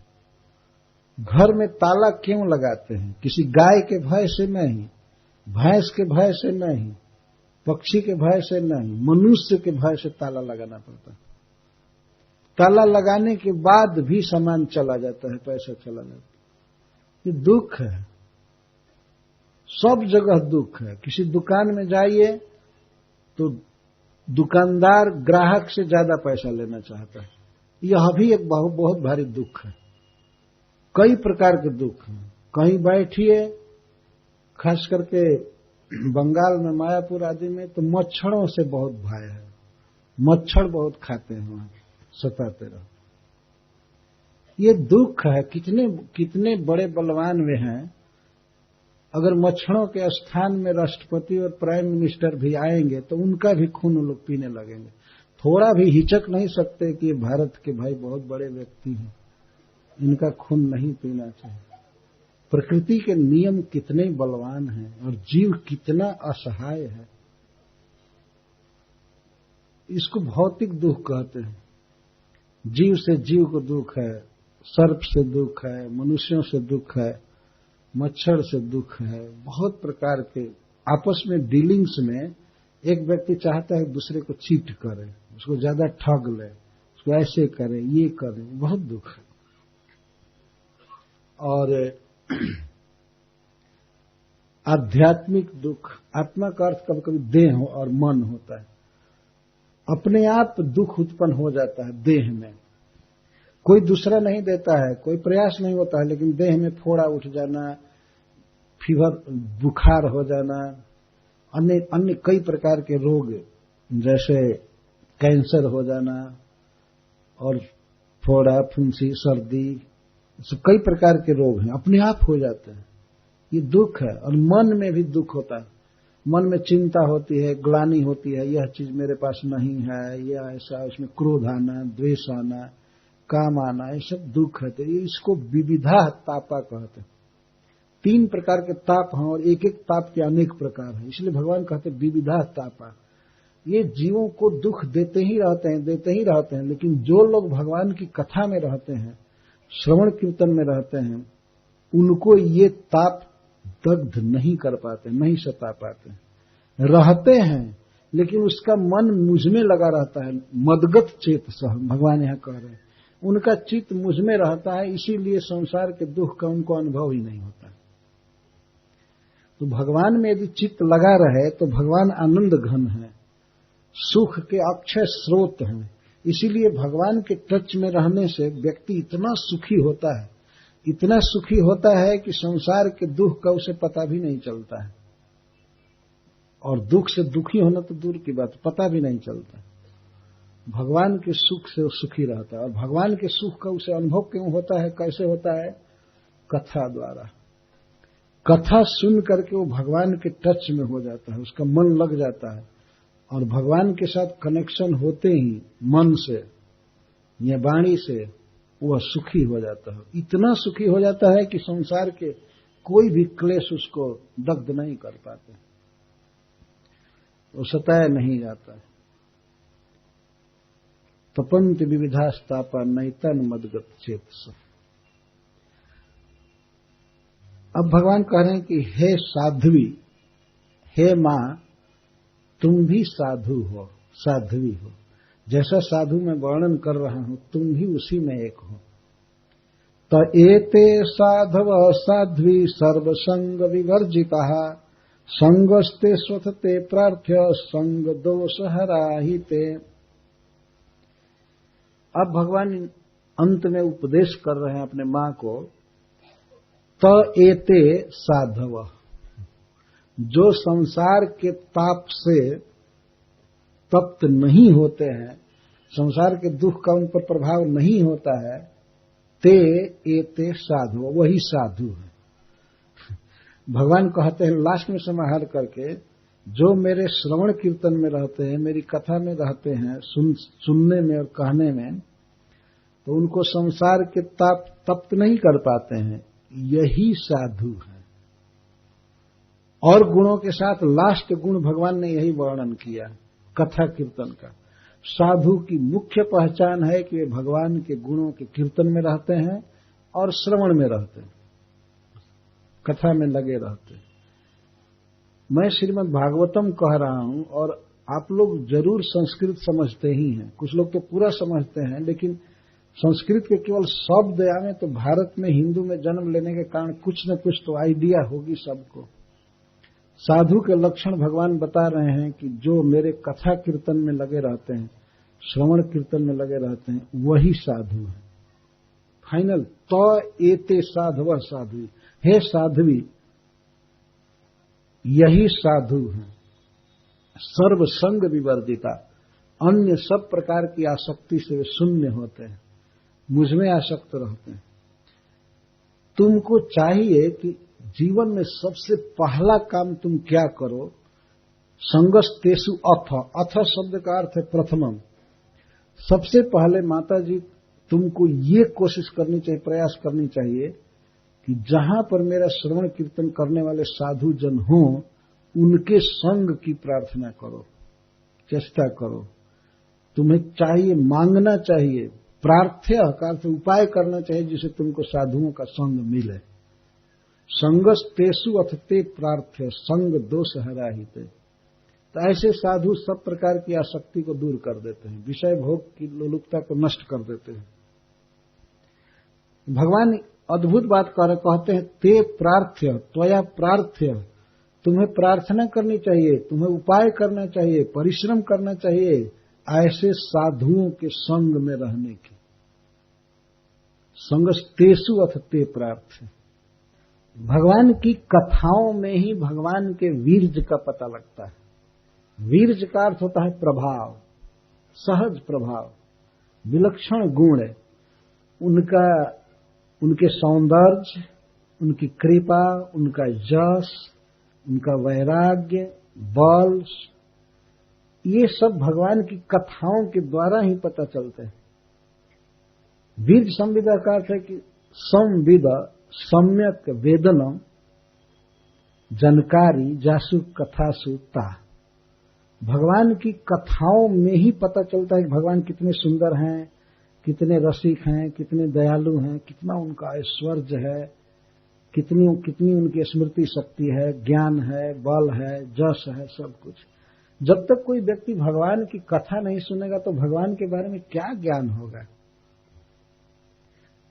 घर में ताला क्यों लगाते हैं? किसी गाय के भय से नहीं, भैंस के भय से नहीं, पक्षी के भय से नहीं, मनुष्य के भय से ताला लगाना पड़ता है। ताला लगाने के बाद भी सामान चला जाता है, पैसा चला जाता है। ये दुख है, सब जगह दुख है। किसी दुकान में जाइए तो दुकानदार ग्राहक से ज्यादा पैसा लेना चाहता है। यह भी एक बहुत भारी दुख है। कई प्रकार के दुख हैं। कहीं बैठिए, खास करके बंगाल में मायापुर आदि में तो मच्छरों से बहुत भय है। मच्छर बहुत खाते हैं, वहां सताते रहो। ये दुख है। कितने बड़े बलवान वे हैं, अगर मच्छरों के स्थान में राष्ट्रपति और प्राइम मिनिस्टर भी आएंगे तो उनका भी खून लोग पीने लगेंगे। थोड़ा भी हिचक नहीं सकते कि ये भारत के भाई बहुत बड़े व्यक्ति हैं, इनका खून नहीं पीना चाहिए। प्रकृति के नियम कितने बलवान हैं और जीव कितना असहाय है, इसको भौतिक दुख कहते हैं। जीव से जीव को दुख है, सर्प से दुख है, मनुष्यों से दुख है, मच्छर से दुख है, बहुत प्रकार के आपस में डीलिंग्स में एक व्यक्ति चाहता है दूसरे को चीट करे, उसको ज्यादा ठग ले, उसको ऐसे करे, ये करे, बहुत दुख है। और आध्यात्मिक दुख, आत्मा का अर्थ कभी कभी देह और मन होता है। अपने आप दुख उत्पन्न हो जाता है देह में, कोई दूसरा नहीं देता है, कोई प्रयास नहीं होता है, लेकिन देह में फोड़ा उठ जाना, फीवर, बुखार हो जाना, अन्य कई प्रकार के रोग जैसे कैंसर हो जाना और फोड़ा, फुंसी, सर्दी, कई प्रकार के रोग हैं, अपने आप हो जाते हैं। ये दुख है। और मन में भी दुख होता है, मन में चिंता होती है, ग्लानि होती है, यह चीज मेरे पास नहीं है, यह ऐसा, इसमें क्रोध आना, द्वेष आना, काम आना, ये सब दुख है। तो इसको विविधा तापा कहते हैं। 3 प्रकार के ताप हैं और एक एक ताप के अनेक प्रकार हैं, इसलिए भगवान कहते हैं विविधा तापा। ये जीवों को दुख देते ही रहते हैं, लेकिन जो लोग भगवान की कथा में रहते हैं, श्रवण कीर्तन में रहते हैं, उनको ये ताप दग्ध नहीं कर पाते, नहीं सता पाते। रहते हैं लेकिन उसका मन मुझ में लगा रहता है, मदगत चेत सह, भगवान यहां कह रहे हैं, उनका चित्त मुझ में रहता है, इसीलिए संसार के दुख का उनको अनुभव ही नहीं होता। तो भगवान में यदि चित्त लगा रहे तो भगवान आनंद घन है, सुख के अक्षय स्रोत हैं। इसीलिए भगवान के टच में रहने से व्यक्ति इतना सुखी होता है, इतना सुखी होता है कि संसार के दुख का उसे पता भी नहीं चलता है। और दुख से दुखी होना तो दूर की बात, पता भी नहीं चलता। भगवान के सुख से वो सुखी रहता है। और भगवान के सुख का उसे अनुभव क्यों होता है, कैसे होता है? कथा द्वारा। कथा सुन करके वो भगवान के टच में हो जाता है, उसका मन लग जाता है, और भगवान के साथ कनेक्शन होते ही मन से या वाणी से वह सुखी हो जाता है। इतना सुखी हो जाता है कि संसार के कोई भी क्लेश उसको दग्ध नहीं कर पाते, वो सताया नहीं जाता है। तपंत विविधास्तापा नैतन मदगत चेतस। अब भगवान कह रहे हैं कि हे साध्वी, हे मां, तुम भी साधु हो, साध्वी हो। जैसा साधु मैं वर्णन कर रहा हूं, तुम भी उसी में एक हो। तो एते साधव साध्वी सर्वसंग विवर्जिता संगस्ते स्वथते प्रार्थ्य संग दोष हराहिते। अब भगवान अंत में उपदेश कर रहे हैं अपने मां को। तो एते साधव, जो संसार के ताप से तप्त नहीं होते हैं, संसार के दुख का उन पर प्रभाव नहीं होता है, ते एते साधु, वही साधु है। भगवान कहते हैं लास्ट में समाहार करके, जो मेरे श्रवण कीर्तन में रहते हैं, मेरी कथा में रहते हैं, सुनने में और कहने में, तो उनको संसार के ताप तप्त नहीं कर पाते हैं, यही साधु है। और गुणों के साथ लास्ट गुण भगवान ने यही वर्णन किया कथा कीर्तन का। साधु की मुख्य पहचान है कि वे भगवान के गुणों के कीर्तन में रहते हैं और श्रवण में रहते हैं, कथा में लगे रहते हैं। मैं श्रीमद् भागवतम कह रहा हूं, और आप लोग जरूर संस्कृत समझते ही हैं, कुछ लोग तो पूरा समझते हैं, लेकिन संस्कृत के केवल शब्द आवे तो भारत में हिंदू में जन्म लेने के कारण कुछ न कुछ तो आइडिया होगी सबको। साधु के लक्षण भगवान बता रहे हैं कि जो मेरे कथा कीर्तन में लगे रहते हैं, श्रवण कीर्तन में लगे रहते हैं, वही साधु है। फाइनल, तो एते साधव साध्वी, हे साध्वी, यही साधु है। सर्व संग विवर्जिता, अन्य सब प्रकार की आसक्ति से वे शून्य होते हैं, मुझ में आसक्त रहते हैं। तुमको चाहिए कि जीवन में सबसे पहला काम तुम क्या करो? संगस्तेषु अथ, अथ शब्द का अर्थ है प्रथमम, सबसे पहले माता जी तुमको ये कोशिश करनी चाहिए, प्रयास करनी चाहिए कि जहां पर मेरा श्रवण कीर्तन करने वाले साधु जन हों उनके संग की प्रार्थना करो, चेष्टा करो। तुम्हें चाहिए, मांगना चाहिए, प्रार्थ्य का अर्थ उपाय करना चाहिए जिससे तुमको साधुओं का संग मिले। संगस तेसु अथ ते प्रार्थ्य संग दोष हराहिते। तो ऐसे साधु सब प्रकार की आसक्ति को दूर कर देते हैं, विषय भोग की लोलुपता को नष्ट कर देते हैं। भगवान अद्भुत बात कहते हैं, ते प्रार्थ्य त्वया प्रार्थ्य, तुम्हें प्रार्थना करनी चाहिए, तुम्हें उपाय करना चाहिए, परिश्रम करना चाहिए ऐसे साधुओं के संग में रहने की। संगस्तेषु अथ ते प्रार्थ्य। भगवान की कथाओं में ही भगवान के वीर्य का पता लगता है। वीर्य का अर्थ होता है प्रभाव, सहज प्रभाव, विलक्षण गुण, उनके सौंदर्य, उनकी कृपा, उनका यश, उनका वैराग्य, बल, ये सब भगवान की कथाओं के द्वारा ही पता चलते हैं। वीर्य संविदा का अर्थ है कि संविद सम्यक वेदनम, जानकारी जासु कथासु ता। भगवान की कथाओं में ही पता चलता है कि भगवान कितने सुंदर हैं, कितने रसिक हैं, कितने दयालु हैं, कितना उनका ऐश्वर्य है, कितनी उनकी स्मृति शक्ति है, ज्ञान है, बल है, जस है, सब कुछ। जब तक कोई व्यक्ति भगवान की कथा नहीं सुनेगा तो भगवान के बारे में क्या ज्ञान होगा।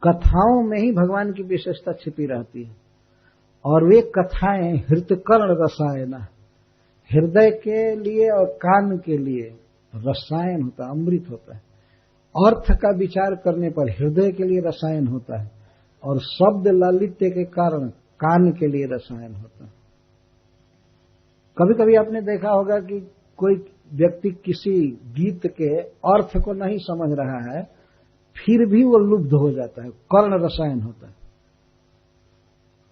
कथाओं में ही भगवान की विशेषता छिपी रहती है और वे कथाएं हृतकर्ण रसायन, हृदय के लिए और कान के लिए रसायन होता है, अमृत होता है। अर्थ का विचार करने पर हृदय के लिए रसायन होता है और शब्द लालित्य के कारण कान के लिए रसायन होता है। कभी कभी आपने देखा होगा कि कोई व्यक्ति किसी गीत के अर्थ को नहीं समझ रहा है, फिर भी वो लुब्ध हो जाता है, कर्ण रसायन होता है।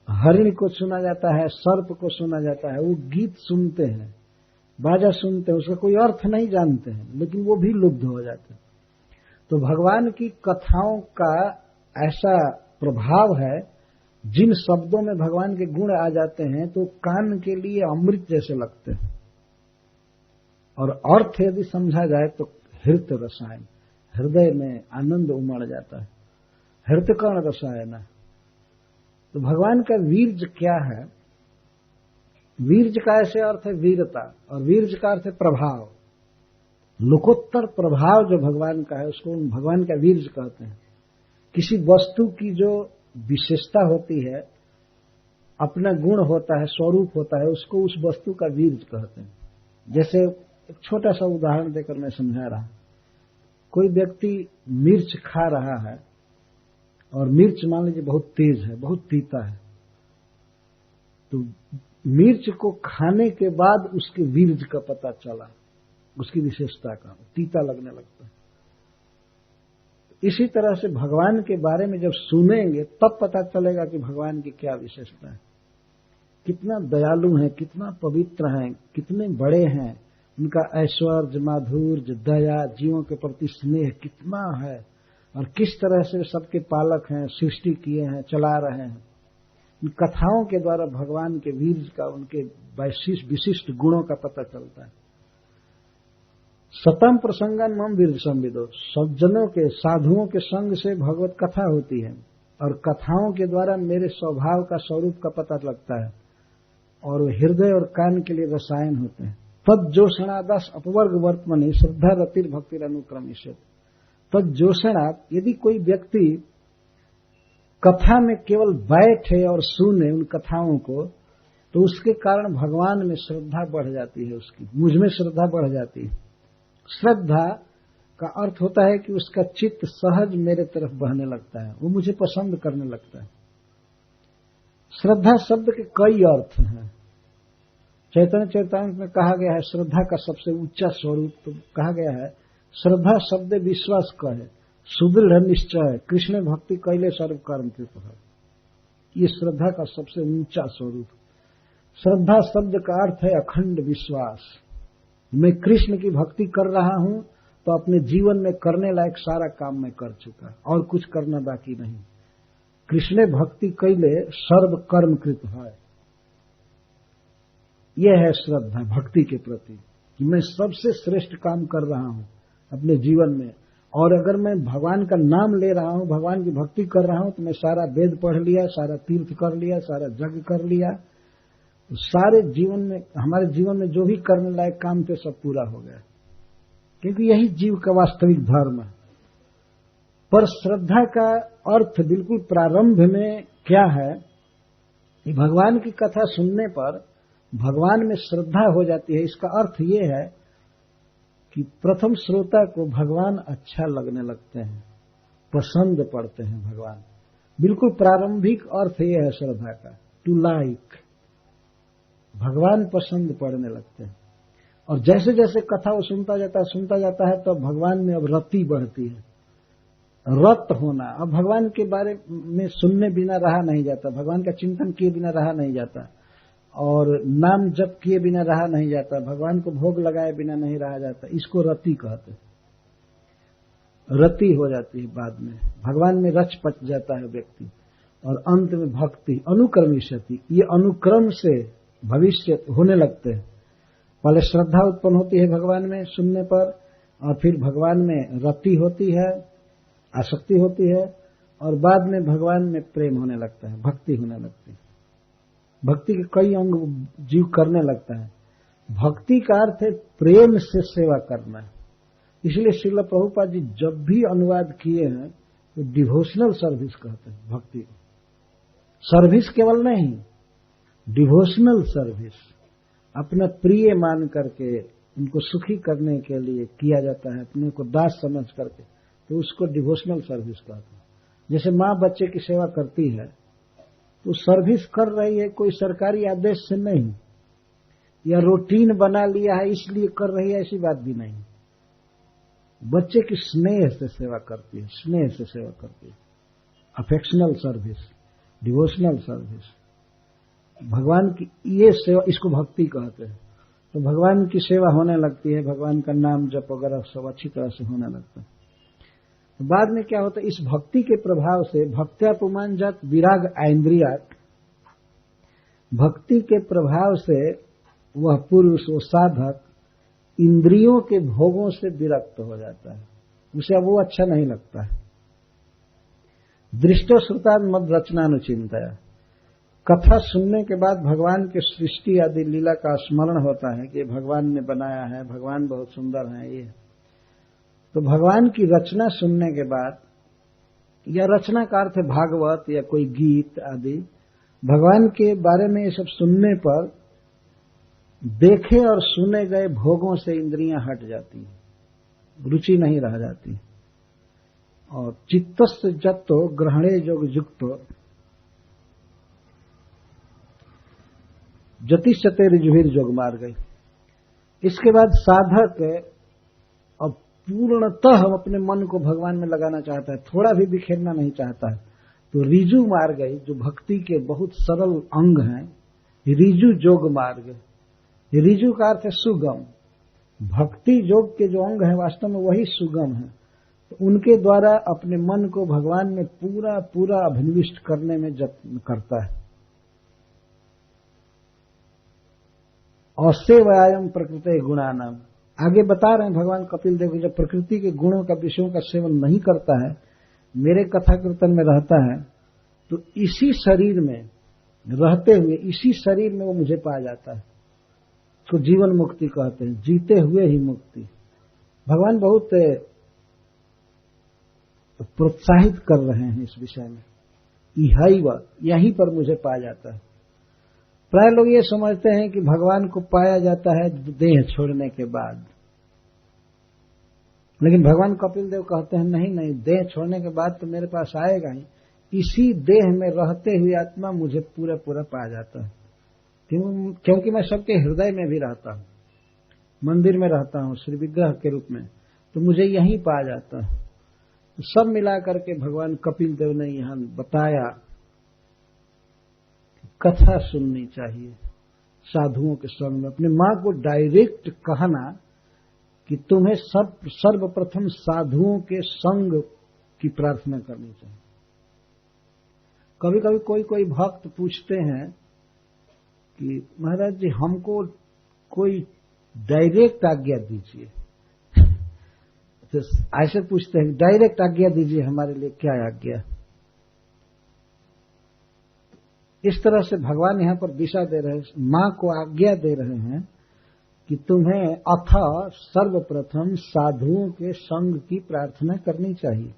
हरिण को सुना जाता है, सर्प को सुना जाता है, वो गीत सुनते हैं, बाजा सुनते हैं, उसका कोई अर्थ नहीं जानते हैं, लेकिन वो भी लुब्ध हो जाते हैं। तो भगवान की कथाओं का ऐसा प्रभाव है, जिन शब्दों में भगवान के गुण आ जाते हैं तो कान के लिए अमृत जैसे लगते हैं और अर्थ यदि समझा जाए तो हृत रसायन, हृदय में आनंद उमड़ जाता है, हृतकर्ण रसायन। तो भगवान का वीर्य क्या है? वीर्य का ऐसे अर्थ है वीरता, और वीर्य का अर्थ है प्रभाव। लोकोत्तर प्रभाव जो भगवान का है उसको भगवान का वीर्य कहते हैं। किसी वस्तु की जो विशेषता होती है, अपना गुण होता है, स्वरूप होता है, उसको उस वस्तु का वीर्य कहते हैं। जैसे एक छोटा सा उदाहरण देकर मैं समझा रहा, कोई व्यक्ति मिर्च खा रहा है और मिर्च मान लीजिए बहुत तेज है, बहुत तीता है, तो मिर्च को खाने के बाद उसके वीर्य का पता चला, उसकी विशेषता का, तीता लगने लगता है। इसी तरह से भगवान के बारे में जब सुनेंगे तब पता चलेगा कि भगवान की क्या विशेषता है, कितना दयालु हैं, कितना पवित्र हैं, कितने बड़े हैं, उनका ऐश्वर्य, माधुर्य, दया, जीवों के प्रति स्नेह कितना है, और किस तरह से सबके पालक हैं, सृष्टि किए हैं, चला रहे हैं। इन कथाओं के द्वारा भगवान के वीर्य का, उनके विशिष्ट गुणों का पता चलता है। सतम प्रसंगन मम वीर्य संविदो, सज्जनों के, साधुओं के संग से भगवत कथा होती है और कथाओं के द्वारा मेरे स्वभाव का, स्वरूप का पता लगता है, और हृदय और कान के लिए रसायन होते हैं। तज्जोषणादस अपवर्ग वर्तमनि श्रद्धा रतिर भक्तिर अनुक्रमिष्यति। तज्जोषणात्, यदि कोई व्यक्ति कथा में केवल बैठे और सुने उन कथाओं को, तो उसके कारण भगवान में श्रद्धा बढ़ जाती है, उसकी, मुझ में श्रद्धा बढ़ जाती है। श्रद्धा का अर्थ होता है कि उसका चित्त सहज मेरे तरफ बहने लगता है, वो मुझे पसंद करने लगता है। श्रद्धा शब्द के कई अर्थ हैं। चैतन्य चैतन्य में कहा गया है श्रद्धा का सबसे ऊंचा स्वरूप, तो कहा गया है श्रद्धा शब्द विश्वास कहे, सुदृढ़ निश्चय, कृष्ण भक्ति कैले सर्व कर्म कृत है। ये श्रद्धा का सबसे ऊंचा स्वरूप। श्रद्धा शब्द का अर्थ है अखंड विश्वास। मैं कृष्ण की भक्ति कर रहा हूं तो अपने जीवन में करने लायक सारा काम मैं कर चुका और कुछ करना बाकी नहीं। कृष्णे भक्ति कैले सर्व कर्म कृत है। यह है श्रद्धा भक्ति के प्रति कि मैं सबसे श्रेष्ठ काम कर रहा हूं अपने जीवन में, और अगर मैं भगवान का नाम ले रहा हूं, भगवान की भक्ति कर रहा हूं, तो मैं सारा वेद पढ़ लिया, सारा तीर्थ कर लिया, सारा यज्ञ कर लिया, तो सारे जीवन में, हमारे जीवन में जो भी करने लायक काम थे सब पूरा हो गया, क्योंकि यही जीव का वास्तविक धर्म है। पर श्रद्धा का अर्थ बिल्कुल प्रारंभ में क्या है कि भगवान की कथा सुनने पर भगवान में श्रद्धा हो जाती है। इसका अर्थ ये है कि प्रथम श्रोता को भगवान अच्छा लगने लगते हैं, पसंद पड़ते हैं भगवान। बिल्कुल प्रारंभिक अर्थ ये है श्रद्धा का, टू लाइक, भगवान पसंद पड़ने लगते हैं। और जैसे जैसे कथा वो सुनता जाता है तो भगवान में अब रति बढ़ती है, रत होना। अब भगवान के बारे में सुनने बिना रहा नहीं जाता, भगवान का चिंतन किए बिना रहा नहीं जाता, और नाम जप किए बिना रहा नहीं जाता, भगवान को भोग लगाए बिना नहीं रहा जाता। इसको रति कहते हैं, रति हो जाती है बाद में, भगवान में रच पच जाता है व्यक्ति, और अंत में भक्ति अनुक्रमिष्यति, ये अनुक्रम से भविष्य होने लगते हैं। पहले श्रद्धा उत्पन्न होती है भगवान में सुनने पर, और फिर भगवान में रति होती है, आसक्ति होती है, और बाद में भगवान में प्रेम होने लगता है, भक्ति होने लगती है। भक्ति के कई अंग जीव करने लगता है। भक्ति का अर्थ है प्रेम से सेवा करना। इसलिए श्रील प्रभुपाद जी जब भी अनुवाद किए हैं तो डिवोशनल सर्विस कहते हैं भक्ति को। सर्विस केवल नहीं, डिवोशनल सर्विस, अपना प्रिय मान करके उनको सुखी करने के लिए किया जाता है, अपने को दास समझ करके, तो उसको डिवोशनल सर्विस कहते हैं। जैसे माँ बच्चे की सेवा करती है तो सर्विस कर रही है, कोई सरकारी आदेश से नहीं, या रूटीन बना लिया है इसलिए कर रही है, ऐसी बात भी नहीं। बच्चे की स्नेह से सेवा करती है, स्नेह से सेवा करती है, अफेक्शनल सर्विस, डिवोशनल सर्विस। भगवान की ये सेवा, इसको भक्ति कहते हैं। तो भगवान की सेवा होने लगती है, भगवान का नाम जप वगैरह सब अच्छी तरह से होने लगता है। तो बाद में क्या होता है, इस भक्ति के प्रभाव से भक्त्या पुमान जात विराग ऐन्द्रियात, भक्ति के प्रभाव से वह पुरुष, वो साधक इंद्रियों के भोगों से विरक्त हो जाता है, उसे अब वो अच्छा नहीं लगता है। दृष्टो श्रुता मद रचनानुचिंतया, कथा सुनने के बाद भगवान के सृष्टि आदि लीला का स्मरण होता है कि भगवान ने बनाया है, भगवान बहुत सुंदर है ये। तो भगवान की रचना सुनने के बाद, या रचना का अर्थ है भागवत या कोई गीत आदि, भगवान के बारे में ये सब सुनने पर देखे और सुने गए भोगों से इंद्रियां हट जाती हैं, रुचि नहीं रह जाती, और चित्तस्य जत्तो ग्रहणे योग युक्तो ज्योतिषते ऋजुभिर जोग मार गई। इसके बाद साधक अब पूर्णतः हम अपने मन को भगवान में लगाना चाहता है, थोड़ा भी बिखेरना नहीं चाहता है, तो ऋजु मार गई, जो भक्ति के बहुत सरल अंग हैं, ऋजु जोग मार गए। ऋजु का अर्थ है सुगम, भक्ति योग के जो अंग है वास्तव में वही सुगम है। तो उनके द्वारा अपने मन को भगवान में पूरा पूरा अभिनिविष्ट करने में यत्न करता है। असेवयाम प्रकृति गुणानाम, आगे बता रहे हैं भगवान कपिल देव, जब प्रकृति के गुणों का, विषयों का सेवन नहीं करता है, मेरे कथा कीर्तन में रहता है, तो इसी शरीर में रहते हुए, इसी शरीर में वो मुझे पा जाता है। उसको जीवन मुक्ति कहते हैं, जीते हुए ही मुक्ति। भगवान बहुत प्रोत्साहित कर रहे हैं इस विषय में, यहीं पर मुझे पा जाता है। प्राय लोग ये समझते हैं कि भगवान को पाया जाता है देह छोड़ने के बाद, लेकिन भगवान कपिल देव कहते हैं नहीं नहीं, देह छोड़ने के बाद तो मेरे पास आएगा ही, इसी देह में रहते हुए आत्मा मुझे पूरा पूरा पा जाता है। क्योंकि मैं सबके हृदय में भी रहता हूं, मंदिर में रहता हूं श्री विग्रह के रूप में, तो मुझे यहीं पा जाता है। तो सब मिला करके भगवान कपिल देव ने यहां बताया कथा सुननी चाहिए साधुओं के संग में। अपने मां को डायरेक्ट कहना कि तुम्हें सर्वप्रथम साधुओं के संग की प्रार्थना करनी चाहिए। कभी कभी कोई भक्त पूछते हैं कि महाराज जी हमको कोई डायरेक्ट आज्ञा दीजिए। तो ऐसे पूछते हैं डायरेक्ट आज्ञा दीजिए, हमारे लिए क्या आज्ञा। इस तरह से भगवान यहां पर दिशा दे रहे हैं, मां को आज्ञा दे रहे हैं कि तुम्हें अथ सर्वप्रथम साधुओं के संग की प्रार्थना करनी चाहिए।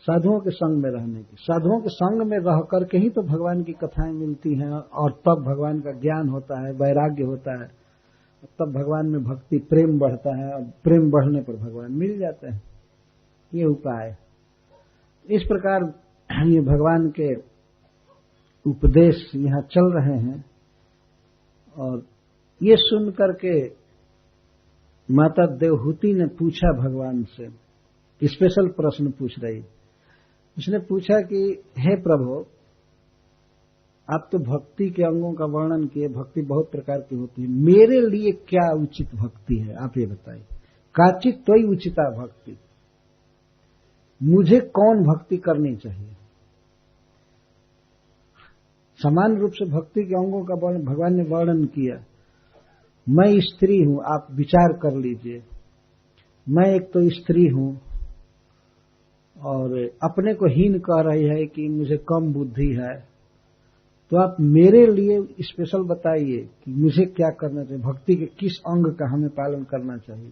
साधुओं के संग में रहने की, साधुओं के संग में रह करके ही तो भगवान की कथाएं मिलती हैं, और तब भगवान का ज्ञान होता है, वैराग्य होता है, तब भगवान में भक्ति प्रेम बढ़ता है, और प्रेम बढ़ने पर भगवान मिल जाते हैं। ये उपाय, इस प्रकार ये भगवान के उपदेश यहां चल रहे हैं। और ये सुन करके माता देवहूति ने पूछा भगवान से, स्पेशल प्रश्न पूछ रही। उसने पूछा कि हे प्रभु, आप तो भक्ति के अंगों का वर्णन किए, भक्ति बहुत प्रकार की होती है, मेरे लिए क्या उचित भक्ति है, आप ये बताइए। काचित त्वयि उचिता भक्ति, मुझे कौन भक्ति करनी चाहिए। समान रूप से भक्ति के अंगों का भगवान ने वर्णन किया। मैं स्त्री हूं, आप विचार कर लीजिए, मैं एक तो स्त्री हूं और अपने को हीन कह रही है कि मुझे कम बुद्धि है, तो आप मेरे लिए स्पेशल बताइए कि मुझे क्या करना चाहिए, भक्ति के किस अंग का हमें पालन करना चाहिए।